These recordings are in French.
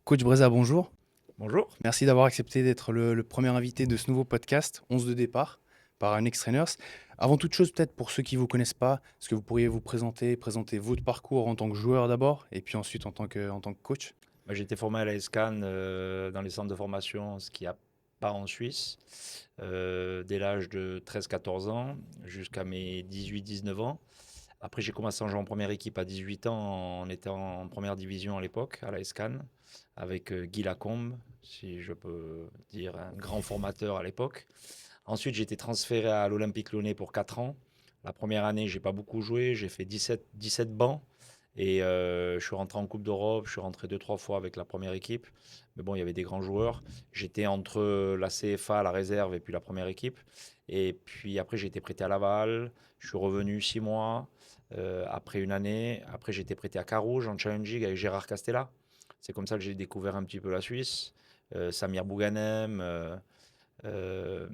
Coach Breza, bonjour. Bonjour. Merci d'avoir accepté d'être le premier invité de ce nouveau podcast, 11 de départ, par un ex-trainers. Avant toute chose, peut-être pour ceux qui ne vous connaissent pas, est-ce que vous pourriez vous présenter votre parcours en tant que joueur d'abord, et puis ensuite en tant que coach? J'ai été formé à la SCAN dans les centres de formation, ce qu'il n'y a pas en Suisse, dès l'âge de 13-14 ans jusqu'à mes 18-19 ans. Après, j'ai commencé à jouer en première équipe à 18 ans. On était en première division à l'époque, à la SCAN, avec Guy Lacombe, si je peux dire, un grand formateur à l'époque. Ensuite, j'ai été transféré à l'Olympique Lyonnais pour 4 ans. La première année, j'ai pas beaucoup joué, j'ai fait 17 bancs. Et je suis rentré en Coupe d'Europe, je suis rentré deux, trois fois avec la première équipe. Mais bon, il y avait des grands joueurs. J'étais entre la CFA, la réserve et puis la première équipe. Et puis après, j'ai été prêté à Laval. Je suis revenu 6 mois après une année. Après, j'ai été prêté à Carouge en challenging avec Gérard Castella. C'est comme ça que j'ai découvert un petit peu la Suisse. Samir Bouganem, euh,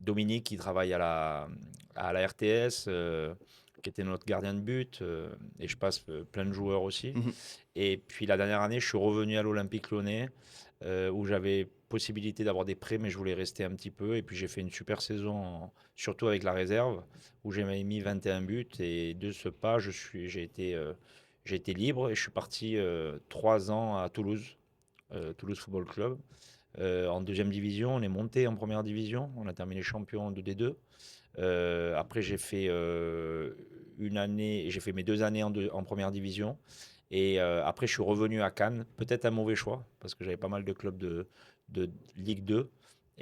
Dominique qui travaille à la RTS, qui était notre gardien de but, et je passe plein de joueurs aussi. Mhm. Et puis la dernière année, je suis revenu à l'Olympique Lyonnais, où j'avais possibilité d'avoir des prêts, mais je voulais rester un petit peu. Et puis j'ai fait une super saison, surtout avec la réserve, où j'ai mis 21 buts. Et de ce pas, j'ai été libre et je suis parti 3 ans à Toulouse, Toulouse Football Club. En deuxième division, on est monté en première division. On a terminé champion de D2. Après, j'ai fait mes 2 années en première division. Et après, je suis revenu à Cannes. Peut-être un mauvais choix, parce que j'avais pas mal de clubs de Ligue 2.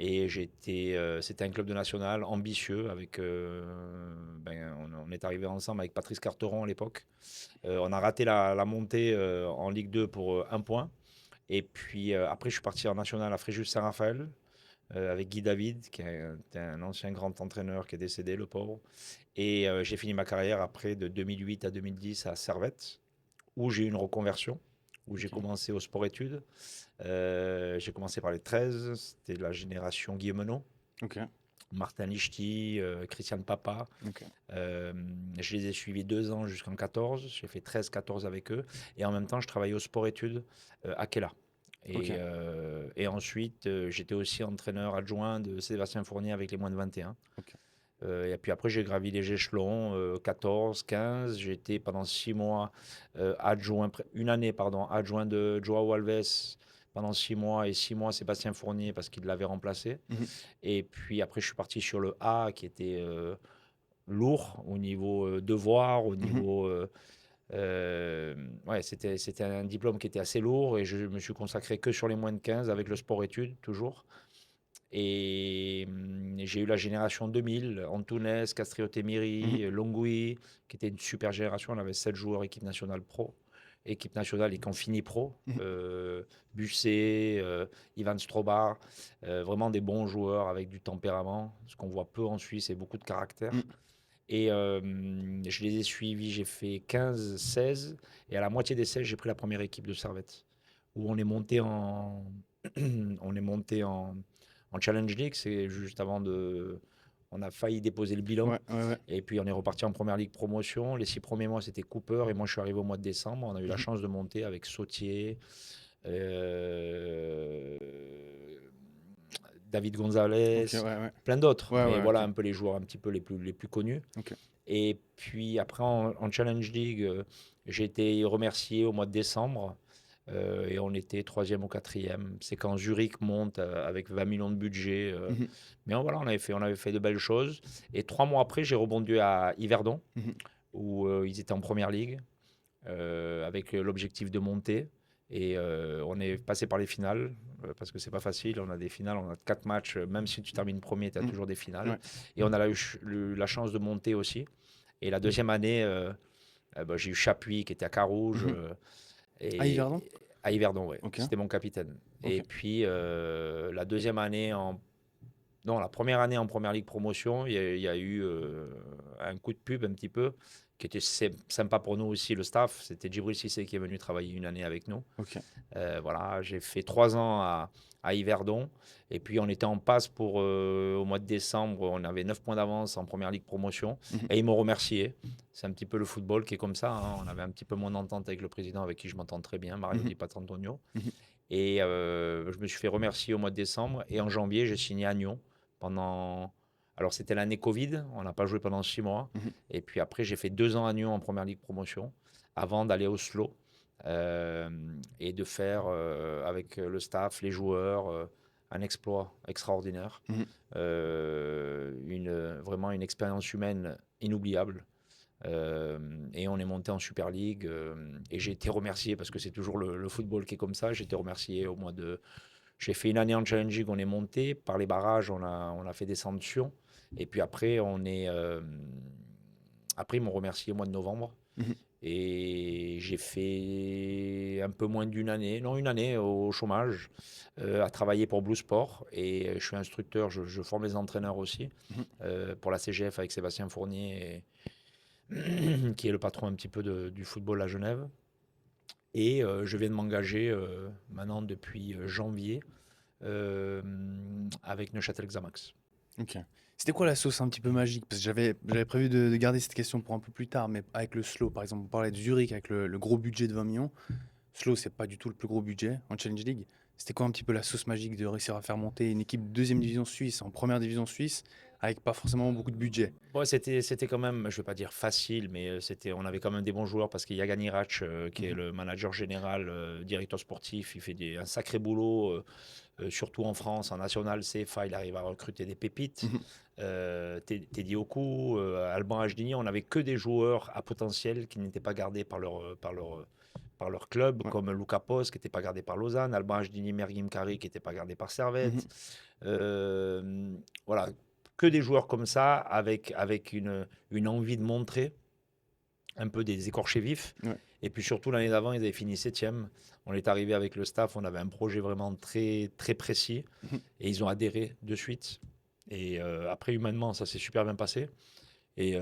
Et c'était un club de national ambitieux. On est arrivé ensemble avec Patrice Carteron à l'époque. On a raté la montée en Ligue 2 pour 1 point. Et puis après, je suis parti en national à Fréjus-Saint-Raphaël avec Guy David, qui est un ancien grand entraîneur qui est décédé, le pauvre. Et j'ai fini ma carrière après de 2008 à 2010 à Servette, où j'ai eu une reconversion, où j'ai Ok. commencé au sport-études. J'ai commencé par les 13, c'était la génération Guillemenot, Ok. Martin Lichty, Christian Papa. Ok. Euh, je les ai suivis 2 ans jusqu'en 14. J'ai fait 13-14 avec eux. Et en même temps, je travaillais au sport-études à Kella. Ok. Et ensuite, j'étais aussi entraîneur adjoint de Sébastien Fournier avec les moins de 21. Ok. Et puis après, j'ai gravi les échelons, 14, 15. J'ai été pendant 6 mois une année, pardon, adjoint de Joao Alves pendant 6 mois et 6 mois Sébastien Fournier parce qu'il l'avait remplacé. Mhm. Et puis après, je suis parti sur le A qui était lourd au niveau devoir, au Mhm. niveau. Ouais, c'était un diplôme qui était assez lourd et je me suis consacré que sur les moins de 15 avec le sport-études toujours. Et j'ai eu la génération 2000, Antunes, Mhm. Castriote-Miri, Longui, qui était une super génération. On avait 7 joueurs équipe nationale pro, équipe nationale et qui ont fini pro. Mhm. Busset, Ivan Strobar, vraiment des bons joueurs avec du tempérament, ce qu'on voit peu en Suisse et beaucoup de caractère. Mhm. Et je les ai suivis, j'ai fait 15, 16, et à la moitié des 16, j'ai pris la première équipe de Servette, où on est monté on est monté en Challenge League, c'est juste avant de. On a failli déposer le bilan. Ouais, ouais, ouais. Et puis on est reparti en première ligue promotion. Les 6 premiers mois, c'était Cooper. Et moi, je suis arrivé au mois de décembre. On a eu la Mhm. chance de monter avec Sautier, euh, David Ok, ouais, Gonzalez, ouais. plein d'autres. Ouais, Mais ouais, voilà ok. un peu les joueurs un petit peu les plus connus. Ok. Et puis après, en Challenge League, j'ai été remercié au mois de décembre. Et on était troisième ou quatrième. C'est quand Zurich monte avec 20 millions de budget. Mhm. Mais voilà, on avait fait de belles choses. Et 3 mois après, j'ai rebondi à Yverdon, Mhm. où ils étaient en première ligue, avec l'objectif de monter. Et on est passé par les finales, parce que c'est pas facile. On a des finales, on a 4 matchs. Même si tu termines premier, tu as Mhm. toujours des finales. Ouais. Et on a eu la chance de monter aussi. Et la deuxième année, j'ai eu Chapuis qui était à Carouge. Mhm. Ah, Yverdon? Et à Yverdon, ouais. Ok. C'était mon capitaine. Ok. Et puis la deuxième année Non, la première année en Première Ligue Promotion, il y a eu un coup de pub un petit peu, qui était sympa pour nous aussi, le staff. C'était Djibril Cissé qui est venu travailler une année avec nous. OK. Voilà, j'ai fait 3 ans à Yverdon. Et puis, on était en passe pour, au mois de décembre, on avait 9 points d'avance en Première Ligue Promotion. Mmh. Et ils m'ont remercié. C'est un petit peu le football qui est comme ça, hein. On avait un petit peu moins d'entente avec le président, avec qui je m'entends très bien, Mario Mmh. Di Patrantonio. Mmh. Et je me suis fait remercier au mois de décembre. Et en janvier, j'ai signé à Nyon pendant. Alors, c'était l'année Covid. On n'a pas joué pendant 6 mois. Mmh. Et puis après, j'ai fait 2 ans à Nyon en Première Ligue Promotion avant d'aller au Oslo euh, et de faire avec le staff, les joueurs, un exploit extraordinaire. Mmh. Vraiment une expérience humaine inoubliable. Et on est monté en Super League et j'ai été remercié parce que c'est toujours le football qui est comme ça. J'ai été remercié au mois de. J'ai fait une année en Challenge League, on est monté. Par les barrages, on a fait des sanctions. Et puis après, après, ils m'ont remercié au mois de novembre. Mmh. Et j'ai fait un peu moins d'une année, non, une année au chômage, à travailler pour Blue Sport. Et je suis instructeur, je forme les entraîneurs aussi Mmh. pour la CGF avec Sébastien Fournier, qui est le patron un petit peu du football à Genève. Et je viens de m'engager maintenant depuis janvier euh, avec Neuchâtel Xamax. OK. C'était quoi la sauce un petit peu magique? Parce que j'avais prévu de garder cette question pour un peu plus tard, mais avec le slow, par exemple, on parlait de Zurich avec le gros budget de 20 millions. Slow, c'est pas du tout le plus gros budget en Challenge League. C'était quoi un petit peu la sauce magique de réussir à faire monter une équipe de deuxième division suisse en première division suisse avec pas forcément beaucoup de budget? Ouais, c'était quand même, je vais pas dire facile, mais on avait quand même des bons joueurs parce qu'il y a Yagan Irac, qui est Mhm. le manager général, directeur sportif. Il fait un sacré boulot, surtout en France, en national CFA. Il arrive à recruter des pépites. Mhm. Teddy Oku, Alban Ajdini, on n'avait que des joueurs à potentiel qui n'étaient pas gardés par leur club, Ouais. comme Luca Post qui n'était pas gardé par Lausanne, Alban Ajdini, Mergim Kari qui n'était pas gardé par Mhm. Servette. Voilà, que des joueurs comme ça, avec une envie de montrer un peu des écorchés vifs. Ouais. Et puis surtout, l'année d'avant, ils avaient fini 7e. On est arrivé avec le staff, on avait un projet vraiment très, très précis. Mhm. Et ils ont adhéré de suite. Et après, humainement, ça s'est super bien passé. Et,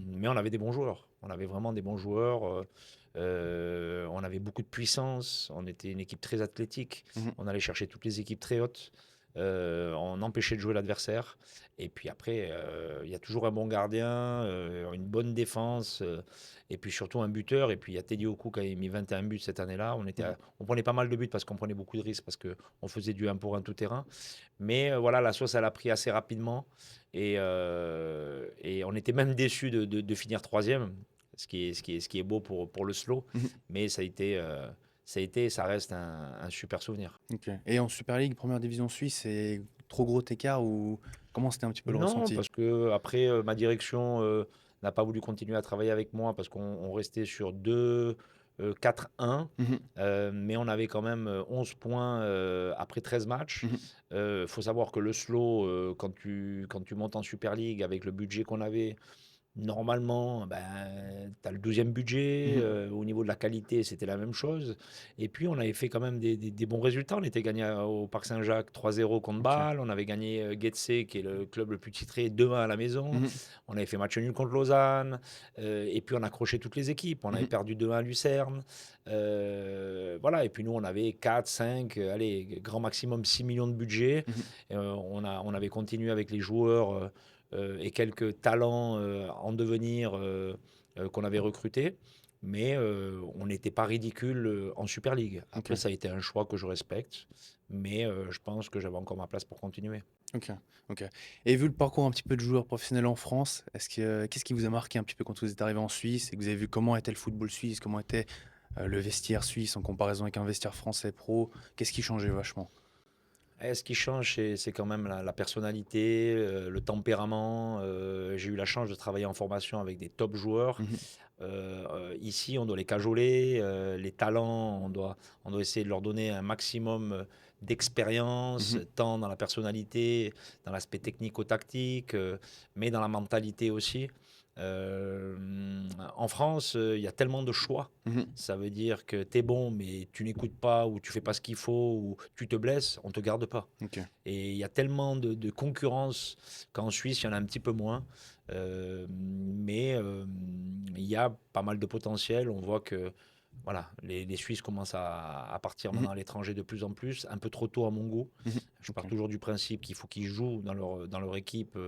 mais on avait des bons joueurs. On avait vraiment des bons joueurs. On avait beaucoup de puissance. On était une équipe très athlétique. Mhm. On allait chercher toutes les équipes très hautes. On empêchait de jouer l'adversaire. Et puis après, il y a toujours un bon gardien, une bonne défense, et puis surtout un buteur. Et puis il y a Teddy Oku qui a mis 21 buts cette année-là. Mhm. On prenait pas mal de buts parce qu'on prenait beaucoup de risques, parce qu'on faisait du 1 pour 1 tout terrain. Mais voilà, la sauce, elle a pris assez rapidement. Et on était même déçus de finir troisième, ce qui est beau pour le slow. Mhm. Mais ça reste un super souvenir. Ok. Et en Super League, première division suisse, c'est trop gros écart ou comment c'était un petit peu le Non, ressenti? parce que après, ma direction n'a pas voulu continuer à travailler avec moi parce qu'on restait sur 4-1, Mhm. mais on avait quand même 11 points après 13 matchs. Mhm. Il faut savoir que le slow, quand tu montes en Super League avec le budget qu'on avait, normalement, ben, tu as le 12e budget. Mhm. Au niveau de la qualité, c'était la même chose. Et puis, on avait fait quand même des bons résultats. On était gagné au Parc Saint-Jacques 3-0 contre Ok. Bâle. On avait gagné Getse, qui est le club le plus titré, 2-1 à la maison. Mhm. On avait fait match nul contre Lausanne. Et puis, on accrochait toutes les équipes. On avait Mhm. perdu 2-1 à Lucerne. Voilà. Et puis, nous, on avait 4, 5, allez, grand maximum 6 millions de budget. Mhm. On avait continué avec les joueurs et quelques talents en devenir qu'on avait recrutés. Mais on n'était pas ridicule en Super League. Ok. Après, ça a été un choix que je respecte. Mais je pense que j'avais encore ma place pour continuer. Ok. Ok. Et vu le parcours un petit peu de joueur professionnel en France, qu'est-ce qui vous a marqué un petit peu quand vous êtes arrivé en Suisse et que vous avez vu comment était le football suisse, comment était le vestiaire suisse en comparaison avec un vestiaire français pro? Qu'est-ce qui changeait vachement? Ce qui change, c'est quand même la personnalité, le tempérament. J'ai eu la chance de travailler en formation avec des top joueurs. Mhm. Ici, on doit les cajoler. Les talents, on doit essayer de leur donner un maximum d'expérience, Mhm. tant dans la personnalité, dans l'aspect technico-tactique, mais dans la mentalité aussi. En France, il y a tellement de choix. Mmh. Ça veut dire que tu es bon, mais tu n'écoutes pas ou tu fais pas ce qu'il faut ou tu te blesses, on te garde pas. OK. Et il y a tellement de concurrence qu'en Suisse, il y en a un petit peu moins. Mais il y a pas mal de potentiel. On voit que voilà, les Suisses commencent à partir Mmh. maintenant à l'étranger de plus en plus, un peu trop tôt à mon goût. Mmh. Je pars OK. toujours du principe qu'il faut qu'ils jouent dans leur équipe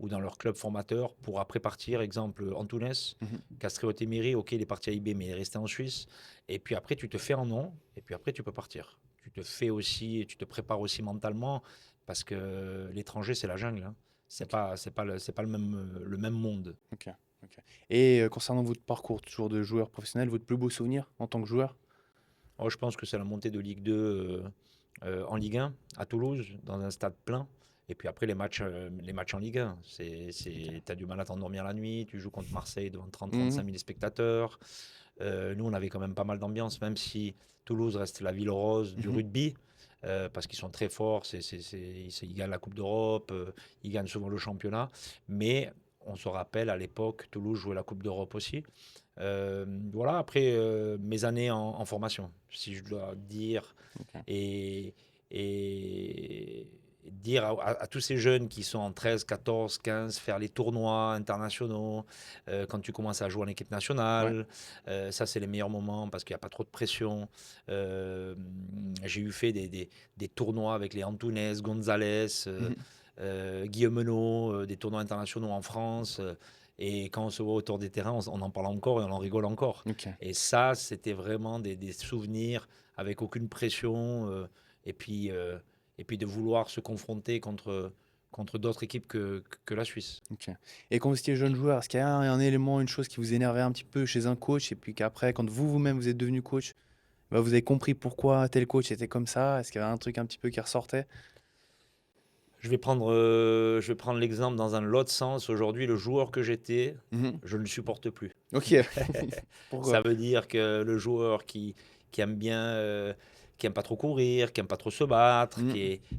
ou dans leur club formateur pour après partir. Exemple, Antunes, Mmh. Castreo Temiri, ok, il est parti à IB, mais il est resté en Suisse. Et puis après, tu te fais un nom, et puis après, tu peux partir. Tu te fais aussi, et tu te prépares aussi mentalement, parce que l'étranger, c'est la jungle, hein. OK. C'est pas le même monde. OK. OK. Et concernant votre parcours toujours de joueur professionnel, votre plus beau souvenir en tant que joueur? Oh, je pense que c'est la montée de Ligue 2 en Ligue 1 à Toulouse, dans un stade plein. Et puis après, les matchs en Ligue 1. OK. Tu as du mal à t'endormir la nuit. Tu joues contre Marseille devant 30-35 Mmh. 000 spectateurs. Nous, on avait quand même pas mal d'ambiance, même si Toulouse reste la ville rose du Mmh. rugby, parce qu'ils sont très forts. Ils gagnent la Coupe d'Europe, ils gagnent souvent le championnat. Mais on se rappelle, à l'époque, Toulouse jouait la Coupe d'Europe aussi. Voilà, après mes années en formation, si je dois dire, OK. et, et dire à tous ces jeunes qui sont en 13, 14, 15, faire les tournois internationaux, quand tu commences à jouer en équipe Ouais. nationale, ça c'est les meilleurs moments parce qu'il n'y a pas trop de pression. Euh, j'ai eu fait des tournois avec les Antunes, Gonzalez, Mmh. Guillaume, des tournois internationaux en France. Et quand on se voit autour des terrains, on en parle encore et on en rigole encore. OK. Et ça, c'était vraiment des souvenirs avec aucune pression. Et puis, euh, et puis de vouloir se confronter contre d'autres équipes que la Suisse. OK. Et quand vous étiez jeune joueur, est-ce qu'il y a un élément, une chose qui vous énervait un petit peu chez un coach et puis qu'après, quand vous-même vous êtes devenu coach, bah, vous avez compris pourquoi tel coach était comme ça? Est-ce qu'il y avait un truc un petit peu qui ressortait? Je vais prendre l'exemple dans un autre sens. Aujourd'hui, le joueur que j'étais, Mmh. je ne le supporte plus. OK. Pourquoi? Ça veut dire que le joueur qui aime bien, qui aime pas trop courir, qui aime pas trop se battre, Mmh.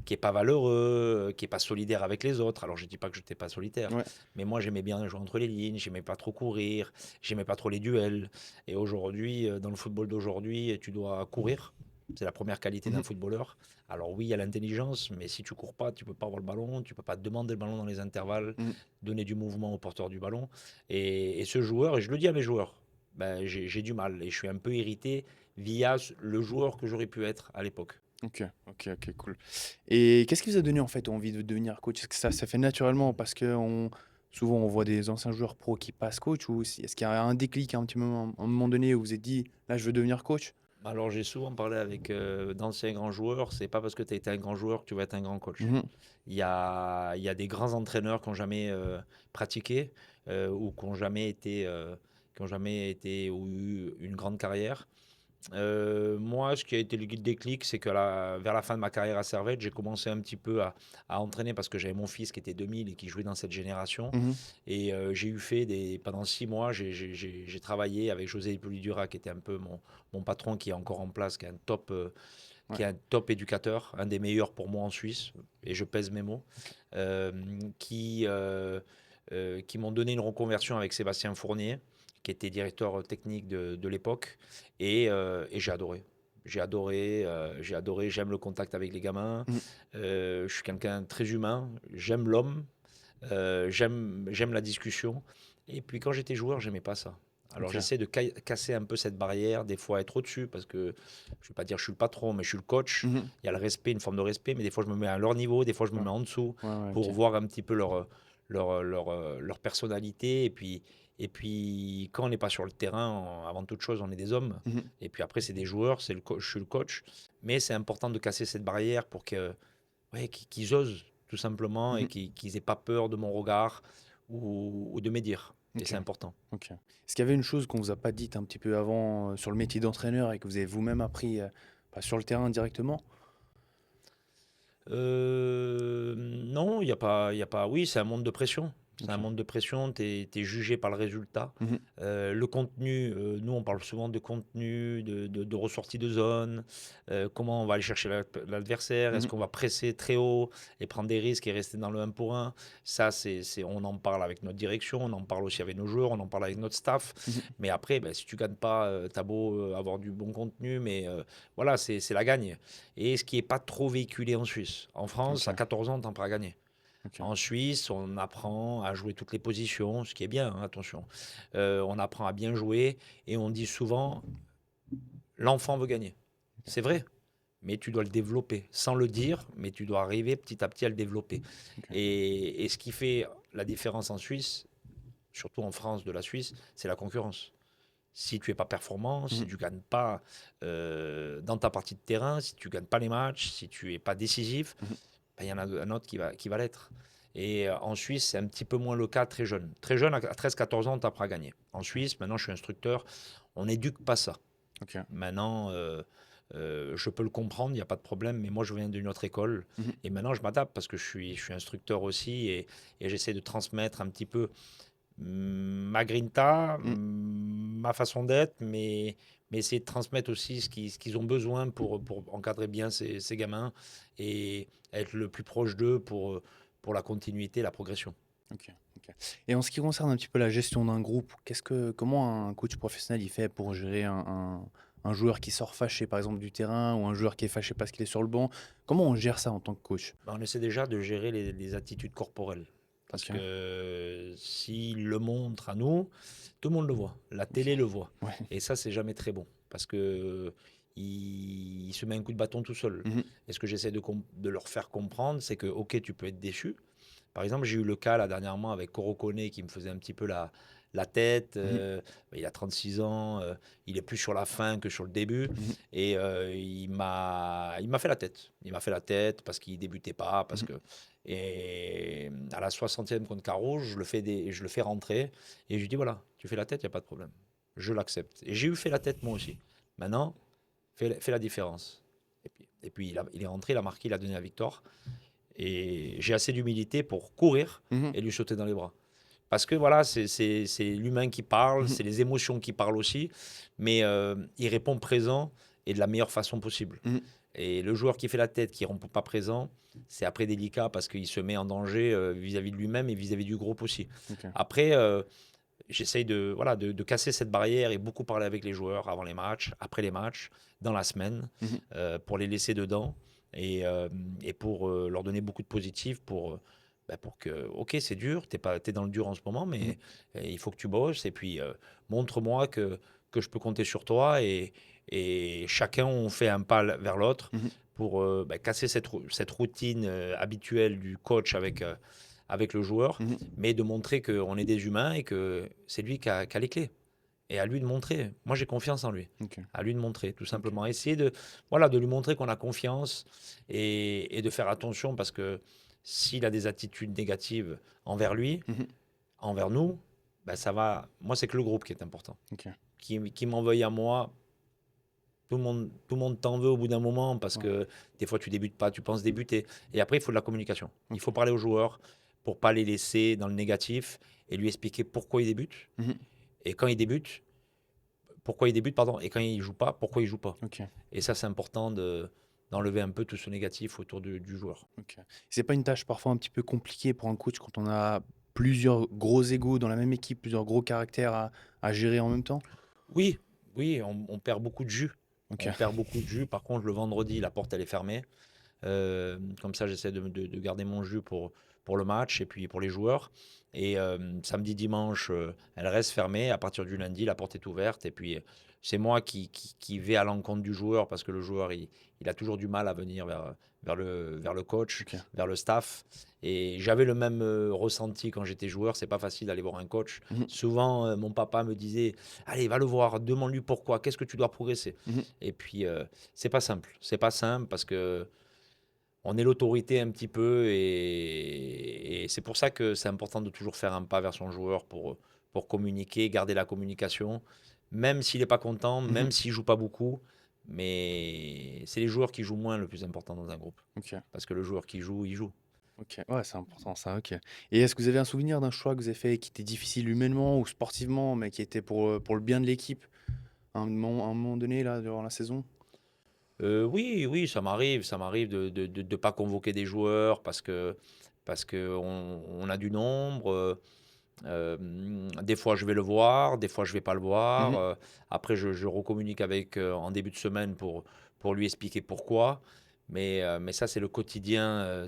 qui est pas valeureux, qui est pas solidaire avec les autres. Alors je dis pas que je n'étais pas solitaire, Ouais. mais moi j'aimais bien jouer entre les lignes, j'aimais pas trop courir, j'aimais pas trop les duels. Et aujourd'hui, dans le football d'aujourd'hui, tu dois courir. C'est la première qualité d'un Mmh. footballeur. Alors oui, il y a l'intelligence, mais si tu cours pas, tu peux pas avoir le ballon, tu peux pas demander le ballon dans les intervalles, Mmh. donner du mouvement au porteur du ballon. Et ce joueur, et je le dis à mes joueurs, ben, j'ai du mal et je suis un peu irrité via le joueur que j'aurais pu être à l'époque. OK. OK, OK, cool. Et qu'est-ce qui vous a donné en fait envie de devenir coach? Est-ce que ça fait naturellement parce qu'on souvent on voit des anciens joueurs pro qui passent coach ou est-ce qu'il y a un déclic à un petit moment, un moment donné où vous vous êtes dit: «Là, je veux devenir coach»? Alors j'ai souvent parlé avec d'anciens grands joueurs, c'est pas parce que tu as été un grand joueur que tu vas être un grand coach. Mmh. Il y a des grands entraîneurs qui n'ont jamais pratiqué ou qui ont jamais été ou eu une grande carrière. Moi, ce qui a été le déclic, c'est que vers la fin de ma carrière à Servette, j'ai commencé un petit peu à entraîner parce que j'avais mon fils qui était 2000 et qui jouait dans cette génération. Mmh. Et j'ai eu fait pendant 6 mois, j'ai travaillé avec José Hippolyte qui était un peu mon patron, qui est encore en place, Ouais. qui est un top éducateur, un des meilleurs pour moi en Suisse, et je pèse mes mots, OK. euh, qui m'ont donné une reconversion avec Sébastien Fournier, qui était directeur technique de l'époque, et j'ai adoré. J'ai adoré, j'aime le contact avec les gamins, Mmh. je suis quelqu'un de très humain, j'aime l'homme, j'aime la discussion. Et puis quand j'étais joueur, j'aimais pas ça. Alors OK. j'essaie de casser un peu cette barrière, des fois être au-dessus, parce que je ne vais pas dire que je suis le patron, mais je suis le coach. Mmh. Il y a le respect, une forme de respect, mais des fois je me mets à leur niveau, des fois je me Ouais. mets en dessous Ouais, ouais, pour OK. voir un petit peu leur personnalité. Et puis quand on n'est pas sur le terrain, avant toute chose, on est des hommes. Mmh. Et puis après, c'est des joueurs, je suis le coach. Mais c'est important de casser cette barrière pour ouais, qu'ils osent, tout simplement, et Mmh. qu'ils n'aient pas peur de mon regard ou de mes dires. Et OK. c'est important. OK. Est-ce qu'il y avait une chose qu'on vous a pas dite un petit peu avant, sur le métier d'entraîneur et que vous avez vous-même appris, bah, sur le terrain directement? Non, il y a pas. Oui, c'est un monde de pression. C'est un OK. monde de pression, tu es jugé par le résultat. Mmh. Le contenu, nous, on parle souvent de contenu, de ressortie de zone, comment on va aller chercher l'adversaire, est-ce Mmh. qu'on va presser très haut et prendre des risques et rester dans le 1 pour 1. Ça, on en parle avec notre direction, on en parle aussi avec nos joueurs, on en parle avec notre staff. Mmh. Mais après, ben, si tu gagnes pas, tu as beau avoir du bon contenu, mais voilà, c'est la gagne. Et ce qui n'est pas trop véhiculé en Suisse. En France, à OK. 14 ans, tu n'en pas à gagner. OK. En Suisse, on apprend à jouer toutes les positions, ce qui est bien, hein, attention. On apprend à bien jouer et on dit souvent, l'enfant veut gagner. C'est vrai, mais tu dois le développer. Sans le dire, mais tu dois arriver petit à petit à le développer. OK. Et ce qui fait la différence en Suisse, surtout en France de la Suisse, c'est la concurrence. Si tu n'es pas performant, si Mmh. tu ne gagnes pas dans ta partie de terrain, si tu ne gagnes pas les matchs, si tu n'es pas décisif, Mmh. ben, il y en a un autre qui va l'être. Et en Suisse, c'est un petit peu moins le cas très jeune. Très jeune, à 13-14 ans, tu apprends à gagner. En OK. Suisse, maintenant, je suis instructeur, on n'éduque pas ça. OK. Maintenant, je peux le comprendre, il n'y a pas de problème, mais moi, je viens d'une autre école. Mmh. Et maintenant, je m'adapte parce que je suis instructeur aussi et j'essaie de transmettre un petit peu ma grinta, Mmh. ma façon d'être, mais essayer de transmettre aussi ce qu'ils ont besoin pour encadrer bien ces gamins et être le plus proche d'eux pour la continuité, la progression. OK. OK. Et en ce qui concerne un petit peu la gestion d'un groupe, comment un coach professionnel, il fait pour gérer un joueur qui sort fâché, par exemple, du terrain ou un joueur qui est fâché parce qu'il est sur le banc? Comment on gère ça en tant que coach? Ben, on essaie déjà de gérer les attitudes corporelles. Parce OK. que s'il le montre à nous, tout le monde le voit. La OK. télé le voit. Ouais. Et ça, c'est jamais très bon. Parce que il se met un coup de bâton tout seul. Mmh. Et ce que j'essaie de leur faire comprendre, c'est que, OK, tu peux être déçu. Par exemple, j'ai eu le cas là dernièrement avec Koro Koné qui me faisait un petit peu la tête. Mmh. Il a 36 ans, il est plus sur la fin que sur le début. Mmh. Et il m'a fait la tête. Il m'a fait la tête parce qu'il débutait pas. Parce Mmh. que... Et à la 60e contre Carouge, je le fais rentrer. Et je lui dis voilà, tu fais la tête, il n'y a pas de problème. Je l'accepte. Et j'ai eu fait la tête moi aussi. Maintenant, fais la différence. Et puis il est rentré, il a marqué, il a donné la victoire. Et j'ai assez d'humilité pour courir Mmh. et lui sauter dans les bras. Parce que voilà, c'est l'humain qui parle, Mmh. c'est les émotions qui parlent aussi, mais il répond présent et de la meilleure façon possible. Mmh. Et le joueur qui fait la tête, qui ne répond pas présent, c'est après délicat parce qu'il se met en danger vis-à-vis de lui-même et vis-à-vis du groupe aussi. OK. Après, j'essaye de casser cette barrière et beaucoup parler avec les joueurs avant les matchs, après les matchs, dans la semaine, Mmh. pour les laisser dedans et pour leur donner beaucoup de positifs pour que, ok, c'est dur, t'es dans le dur en ce moment, Mmh. mais il faut que tu bosses et puis montre-moi que je peux compter sur toi et chacun on fait un pas vers l'autre Mmh. pour casser cette routine habituelle du coach avec le joueur, Mmh. mais de montrer qu'on est des humains et que c'est lui qui a les clés. Et à lui de montrer. Moi, j'ai confiance en lui. OK. À lui de montrer, tout OK. simplement. Essayer de lui montrer qu'on a confiance et de faire attention parce que s'il a des attitudes négatives envers lui, Mmh. envers nous, ben ça va. Moi, c'est que le groupe qui est important. OK. Qui m'en veuille à moi, tout le monde t'en veut au bout d'un moment parce Ouais. que des fois, tu débutes pas, tu penses débuter. Et après, il faut de la communication. Il faut OK. parler aux joueurs pour pas les laisser dans le négatif et lui expliquer pourquoi il débute. Mmh. Et quand il débute, pourquoi il débute, pardon, et quand il joue pas, pourquoi il joue pas. OK. Et ça, c'est important d'enlever un peu tout ce négatif autour du joueur. OK. C'est pas une tâche parfois un petit peu compliquée pour un coach quand on a plusieurs gros égos dans la même équipe, plusieurs gros caractères à gérer en même temps? Oui, oui, on perd beaucoup de jus. OK. On perd beaucoup de jus. Par contre, le vendredi, la porte, elle est fermée. Comme ça, j'essaie de garder mon jus pour le match et puis pour les joueurs. Et samedi, dimanche, elle reste fermée. À partir du lundi, la porte est ouverte. Et puis, c'est moi qui vais à l'encontre du joueur parce que le joueur, il a toujours du mal à venir vers le coach, OK. vers le staff. Et j'avais le même ressenti quand j'étais joueur. C'est pas facile d'aller voir un coach. Mmh. Souvent, mon papa me disait allez, va le voir, demande-lui pourquoi, qu'est-ce que tu dois progresser. Mmh. Et puis, c'est pas simple. C'est pas simple parce que on est l'autorité un petit peu et c'est pour ça que c'est important de toujours faire un pas vers son joueur pour communiquer, garder la communication, même s'il n'est pas content, Mmh. même s'il joue pas beaucoup. Mais c'est les joueurs qui jouent moins le plus important dans un groupe. OK. Parce que le joueur qui joue, il joue. OK. Ouais, c'est important ça, OK. Et est-ce que vous avez un souvenir d'un choix que vous avez fait qui était difficile humainement ou sportivement, mais qui était pour le bien de l'équipe, à un moment donné, là, durant la saison? Oui, oui, ça m'arrive de pas convoquer des joueurs parce que on a du nombre, des fois je vais le voir, des fois je vais pas le voir, Mmh. après je recommunique avec, en début de semaine pour lui expliquer pourquoi. Mais ça c'est le quotidien,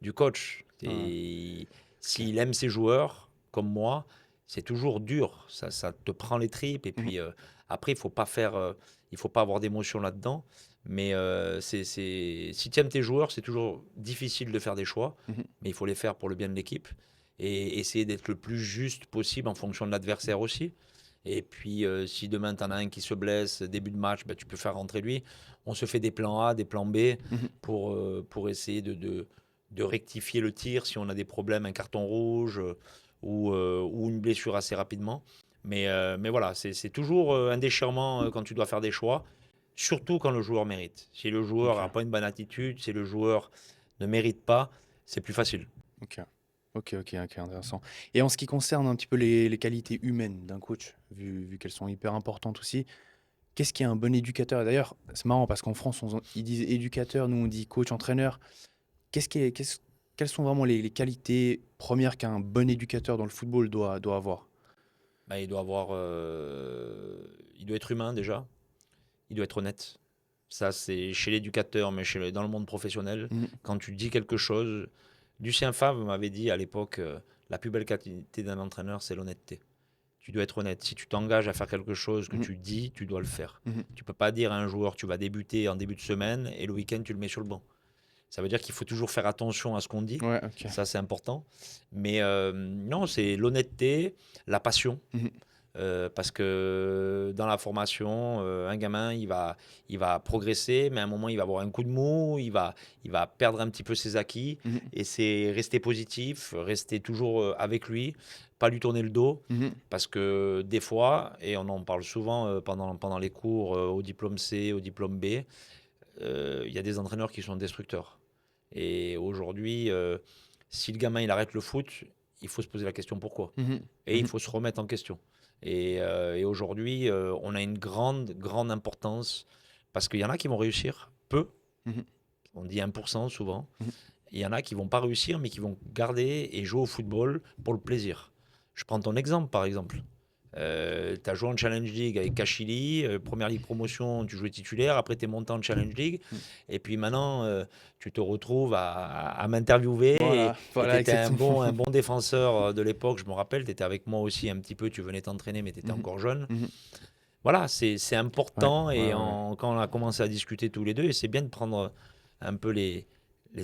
du coach Ouais, et OK. s'il aime ses joueurs comme moi, c'est toujours dur, ça te prend les tripes et Mmh. puis, après il faut pas avoir d'émotion là-dedans. Mais, si tu aimes tes joueurs, c'est toujours difficile de faire des choix, Mmh. mais il faut les faire pour le bien de l'équipe et essayer d'être le plus juste possible en fonction de l'adversaire aussi. Et puis, si demain, tu en as un qui se blesse, début de match, bah, tu peux faire rentrer lui. On se fait des plans A, des plans B Mmh. pour essayer de rectifier le tir si on a des problèmes, un carton rouge ou une blessure assez rapidement. Mais voilà, c'est toujours un déchirement quand tu dois faire des choix, surtout quand le joueur mérite. Si le joueur n'a OK. pas une bonne attitude, si le joueur ne mérite pas, c'est plus facile. OK. OK, intéressant. Et en ce qui concerne un petit peu les qualités humaines d'un coach, vu qu'elles sont hyper importantes aussi, qu'est-ce qui est un bon éducateur? Et d'ailleurs, c'est marrant parce qu'en France, ils disent éducateur, nous on dit coach, entraîneur. Qu'est-ce qui est qu'est-ce Quelles sont vraiment les qualités premières qu'un bon éducateur dans le football doit avoir? Bah, il doit être humain déjà, il doit être honnête. Ça, c'est chez l'éducateur, mais dans le monde professionnel, Mmh. quand tu dis quelque chose, Lucien Favre m'avait dit à l'époque, la plus belle qualité d'un entraîneur, c'est l'honnêteté. Tu dois être honnête. Si tu t'engages à faire quelque chose que Mmh. tu dis, tu dois le faire. Mmh. Tu peux pas dire à un joueur, tu vas débuter en début de semaine et le week-end, tu le mets sur le banc. Ça veut dire qu'il faut toujours faire attention à ce qu'on dit. Ouais, OK. Ça, c'est important. Mais non, c'est l'honnêteté, la passion. Mmh. Parce que dans la formation, un gamin, il va progresser, mais à un moment, il va avoir un coup de mou, il va perdre un petit peu ses acquis. Mmh. Et c'est rester positif, rester toujours avec lui, pas lui tourner le dos. Mmh. Parce que des fois, et on en parle souvent pendant les cours au diplôme C, au diplôme B, il y a des entraîneurs qui sont destructeurs. Et aujourd'hui, si le gamin il arrête le foot, il faut se poser la question pourquoi. Mmh. Et il Mmh. faut se remettre en question. Et aujourd'hui, on a une grande, grande importance parce qu'il y en a qui vont réussir peu, Mmh. on dit 1% souvent. Mmh. Il y en a qui vont pas réussir, mais qui vont garder et jouer au football pour le plaisir. Je prends ton exemple, par exemple. Tu as joué en Challenge League avec Kachili, première ligue promotion, tu jouais titulaire, après tu es monté en Challenge League, Mmh. et puis maintenant tu te retrouves à m'interviewer, Voilà, et tu voilà étais exactement. un bon défenseur de l'époque, je me rappelle, tu étais avec moi aussi un petit peu, tu venais t'entraîner, mais tu étais Mmh. encore jeune. Mmh. Voilà, c'est Ouais, important, ouais, et ouais, ouais. quand on a commencé à discuter tous les deux, et c'est bien de prendre un peu les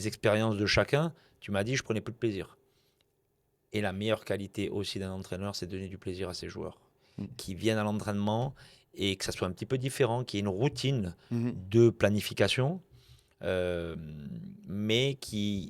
expériences de chacun, tu m'as dit je prenais plus de plaisir. Et la meilleure qualité aussi d'un entraîneur, c'est de donner du plaisir à ses joueurs Mmh. qui viennent à l'entraînement et que ça soit un petit peu différent, qu'il y ait une routine Mmh. de planification, euh, mais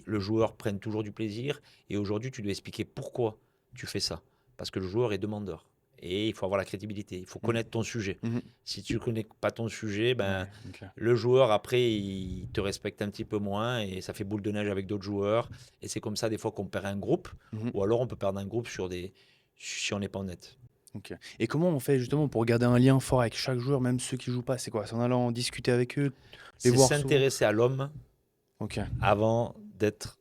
le joueur prenne toujours du plaisir. Et aujourd'hui, tu dois expliquer pourquoi tu fais ça. Parce que le joueur est demandeur. Et il faut avoir la crédibilité, il faut Mmh. connaître ton sujet. Mmh. Si tu ne connais pas ton sujet, ben, Ouais, OK. le joueur, après, il te respecte un petit peu moins et ça fait boule de neige avec d'autres joueurs. Et c'est comme ça, des fois, qu'on perd un groupe, Mmh. ou alors on peut perdre un groupe si on n'est pas honnête. OK. Et comment on fait justement pour garder un lien fort avec chaque joueur, même ceux qui jouent pas? C'est quoi? C'est en allant discuter avec eux, les C'est voir souvent? s'intéresser à l'homme OK. avant d'être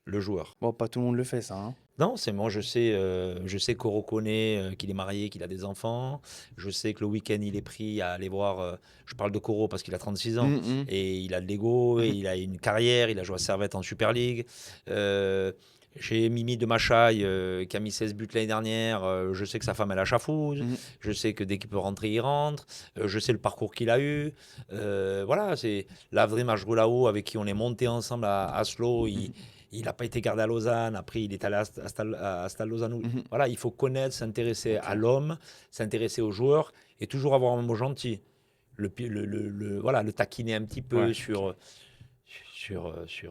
le joueur. Bon, pas tout le monde le fait ça, hein? Non, c'est moi, je sais qu'on reconnaît qu'il est marié, qu'il a des enfants. Je sais que le week-end, il est pris à aller voir. Je parle de Coro parce qu'il a 36 ans Mmh mh. et il a de l'ego et Mmh. il a une carrière. Il a joué à Servette en Super League. Euh, j'ai Mimi de Machaille qui a mis 16 buts l'année dernière. Je sais que sa femme, elle a chafouze. Mmh. Je sais que dès qu'il peut rentrer, il rentre. Je sais le parcours qu'il a eu. Voilà, c'est l'Avri Majroulao avec qui on est monté ensemble à Oslo. Mmh. Il n'a pas été gardé à Lausanne, après il est allé à Stade Lausanne. Mmh. Voilà, il faut connaître, s'intéresser à OK. l'homme, s'intéresser aux joueurs et toujours avoir un mot gentil. Voilà, le taquiner un petit Ouais, peu OK. sur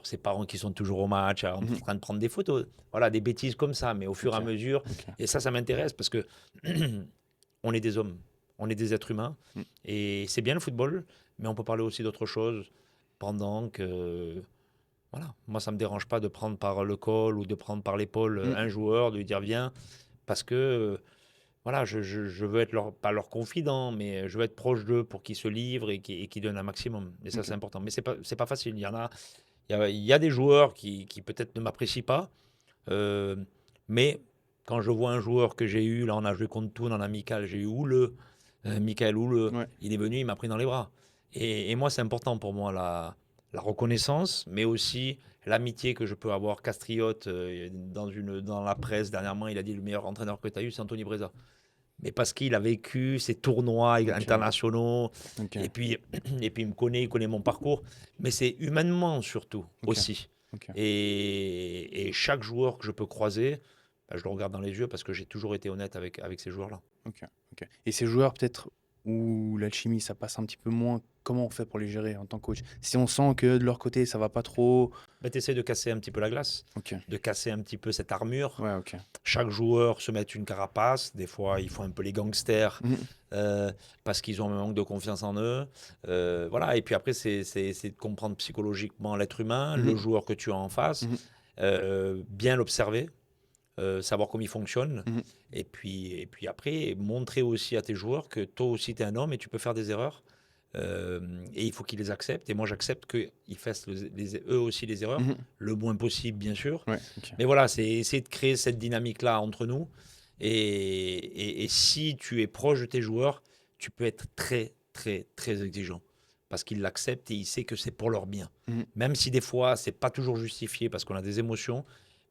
ses parents qui sont toujours au match, en Mmh. train de prendre des photos. Voilà, des bêtises comme ça, mais au fur et à OK. mesure. OK. Et ça m'intéresse parce que on est des hommes, on est des êtres humains. Mmh. Et c'est bien le football, mais on peut parler aussi d'autre chose pendant que Voilà. Moi, ça ne me dérange pas de prendre par le col ou de prendre par l'épaule Mmh. un joueur, de lui dire viens, parce que voilà, je veux être pas leur confident, mais je veux être proche d'eux pour qu'ils se livrent et qu'ils donnent un maximum. Et ça, OK. c'est important. Mais c'est pas facile. Il y a des joueurs qui peut-être ne m'apprécient pas, euh, mais quand je vois un joueur que j'ai eu, là, on a joué contre Toon en amical, j'ai eu Houle, Michael Houle, Ouais. il est venu, il m'a pris dans les bras. Et moi, c'est important pour moi, la reconnaissance, mais aussi l'amitié que je peux avoir. Castriote, dans la presse, dernièrement, il a dit le meilleur entraîneur que tu as eu, c'est Anthony Breza. Mais parce qu'il a vécu ces tournois OK. internationaux, et OK. puis, et puis il connaît mon parcours, mais c'est humainement surtout OK. aussi. OK. Et chaque joueur que je peux croiser, bah, je le regarde dans les yeux parce que j'ai toujours été honnête avec ces joueurs-là. OK. OK. Et ces joueurs peut-être où l'alchimie, ça passe un petit peu moins, comment on fait pour les gérer en tant que coach? Si on sent que de leur côté, ça va pas trop. Bah, tu essaies de casser un petit peu la glace, OK. de casser un petit peu cette armure. Ouais, OK. Chaque joueur se met une carapace. Des fois, ils font un peu les gangsters Mmh. parce qu'ils ont un manque de confiance en eux. Voilà. Et puis après, c'est de comprendre psychologiquement l'être humain, Mmh. le joueur que tu as en face, Mmh. bien l'observer, savoir comment il fonctionne. Mmh. Et puis après, montrer aussi à tes joueurs que toi aussi, tu es un homme et tu peux faire des erreurs. Et il faut qu'ils les acceptent. Et moi, j'accepte qu'ils fassent eux aussi les erreurs, Mmh. le moins possible, bien sûr. Ouais, OK. Mais voilà, c'est essayer de créer cette dynamique-là entre nous. Et si tu es proche de tes joueurs, tu peux être très, très, très exigeant. Parce qu'ils l'acceptent et ils savent que c'est pour leur bien. Mmh. Même si des fois, c'est pas toujours justifié parce qu'on a des émotions,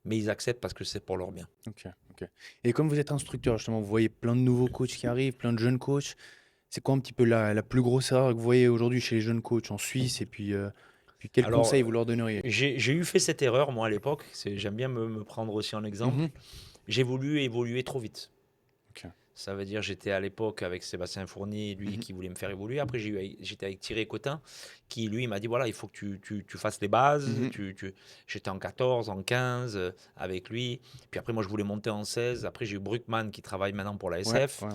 mais ils acceptent parce que c'est pour leur bien. OK. OK. Et comme vous êtes instructeur, justement, vous voyez plein de nouveaux coachs qui arrivent, plein de jeunes coachs. C'est quoi un petit peu la plus grosse erreur que vous voyez aujourd'hui chez les jeunes coachs en Suisse? Et puis quels Alors, conseils vous leur donneriez? j'ai eu fait cette erreur, moi, à l'époque. J'aime bien me prendre aussi en exemple. Mmh. J'ai voulu évoluer trop vite. OK. Ça veut dire j'étais à l'époque avec Sébastien Fournier, lui Mmh. qui voulait me faire évoluer. Après, j'étais avec Thierry Cotin, qui lui m'a dit voilà, il faut que tu fasses les bases. Mmh. J'étais en 14, en 15 avec lui. Puis après, moi, je voulais monter en 16. Après, j'ai eu Bruckmann qui travaille maintenant pour la Ouais, SF, ouais,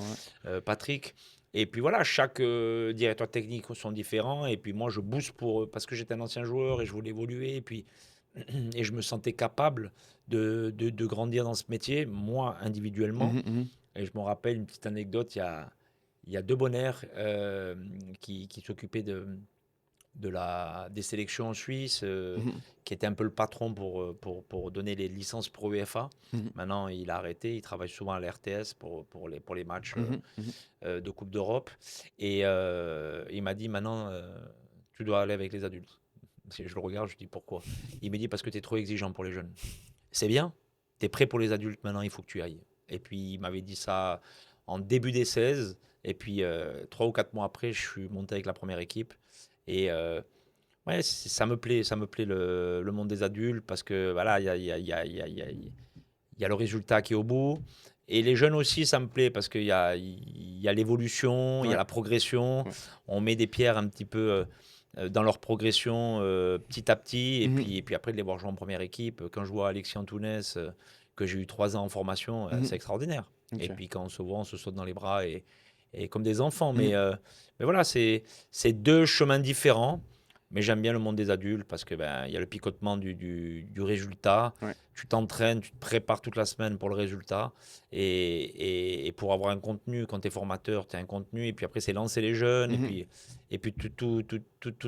ouais. Patrick. Et puis voilà, chaque directeur technique sont différents. Et puis moi, je booste parce que j'étais un ancien joueur et je voulais évoluer. Et je me sentais capable de grandir dans ce métier, moi individuellement. Mmh. Mmh. Et je me rappelle une petite anecdote, il y a deux Bonner qui s'occupaient des sélections en Suisse, Mmh. qui était un peu le patron pour donner les licences pro UEFA. Mmh. Maintenant, il a arrêté, il travaille souvent à la RTS pour les matchs Mmh. Mmh. de Coupe d'Europe. Et il m'a dit, maintenant, tu dois aller avec les adultes. Je le regarde, je dis pourquoi. Il me dit, parce que tu es trop exigeant pour les jeunes. C'est bien, tu es prêt pour les adultes, maintenant il faut que tu ailles. Et puis il m'avait dit ça en début des 16. Et puis 3 ou 4 mois après, je suis monté avec la première équipe. Et ouais, ça me plaît le monde des adultes parce que voilà, il y a le résultat qui est au bout. Et les jeunes aussi, ça me plaît parce qu'il y a l'évolution, il y a Ouais, la progression. ouais. On met des pierres un petit peu dans leur progression petit à petit. Et Mmh. puis, et puis après, de les voir jouer en première équipe. Quand je vois Alexis Antunes, que j'ai eu 3 ans en formation, Mmh. c'est extraordinaire. Et OK. puis quand on se voit, on se saute dans les bras et comme des enfants. Mmh. Mais voilà, c'est deux chemins différents. Mais j'aime bien le monde des adultes parce que il y a le picotement du résultat. Ouais. Tu t'entraînes, tu te prépares toute la semaine pour le résultat. Et pour avoir un contenu, quand tu es formateur, tu as un contenu. Et puis après, c'est lancer les jeunes. Et Mmh. puis, et puis tout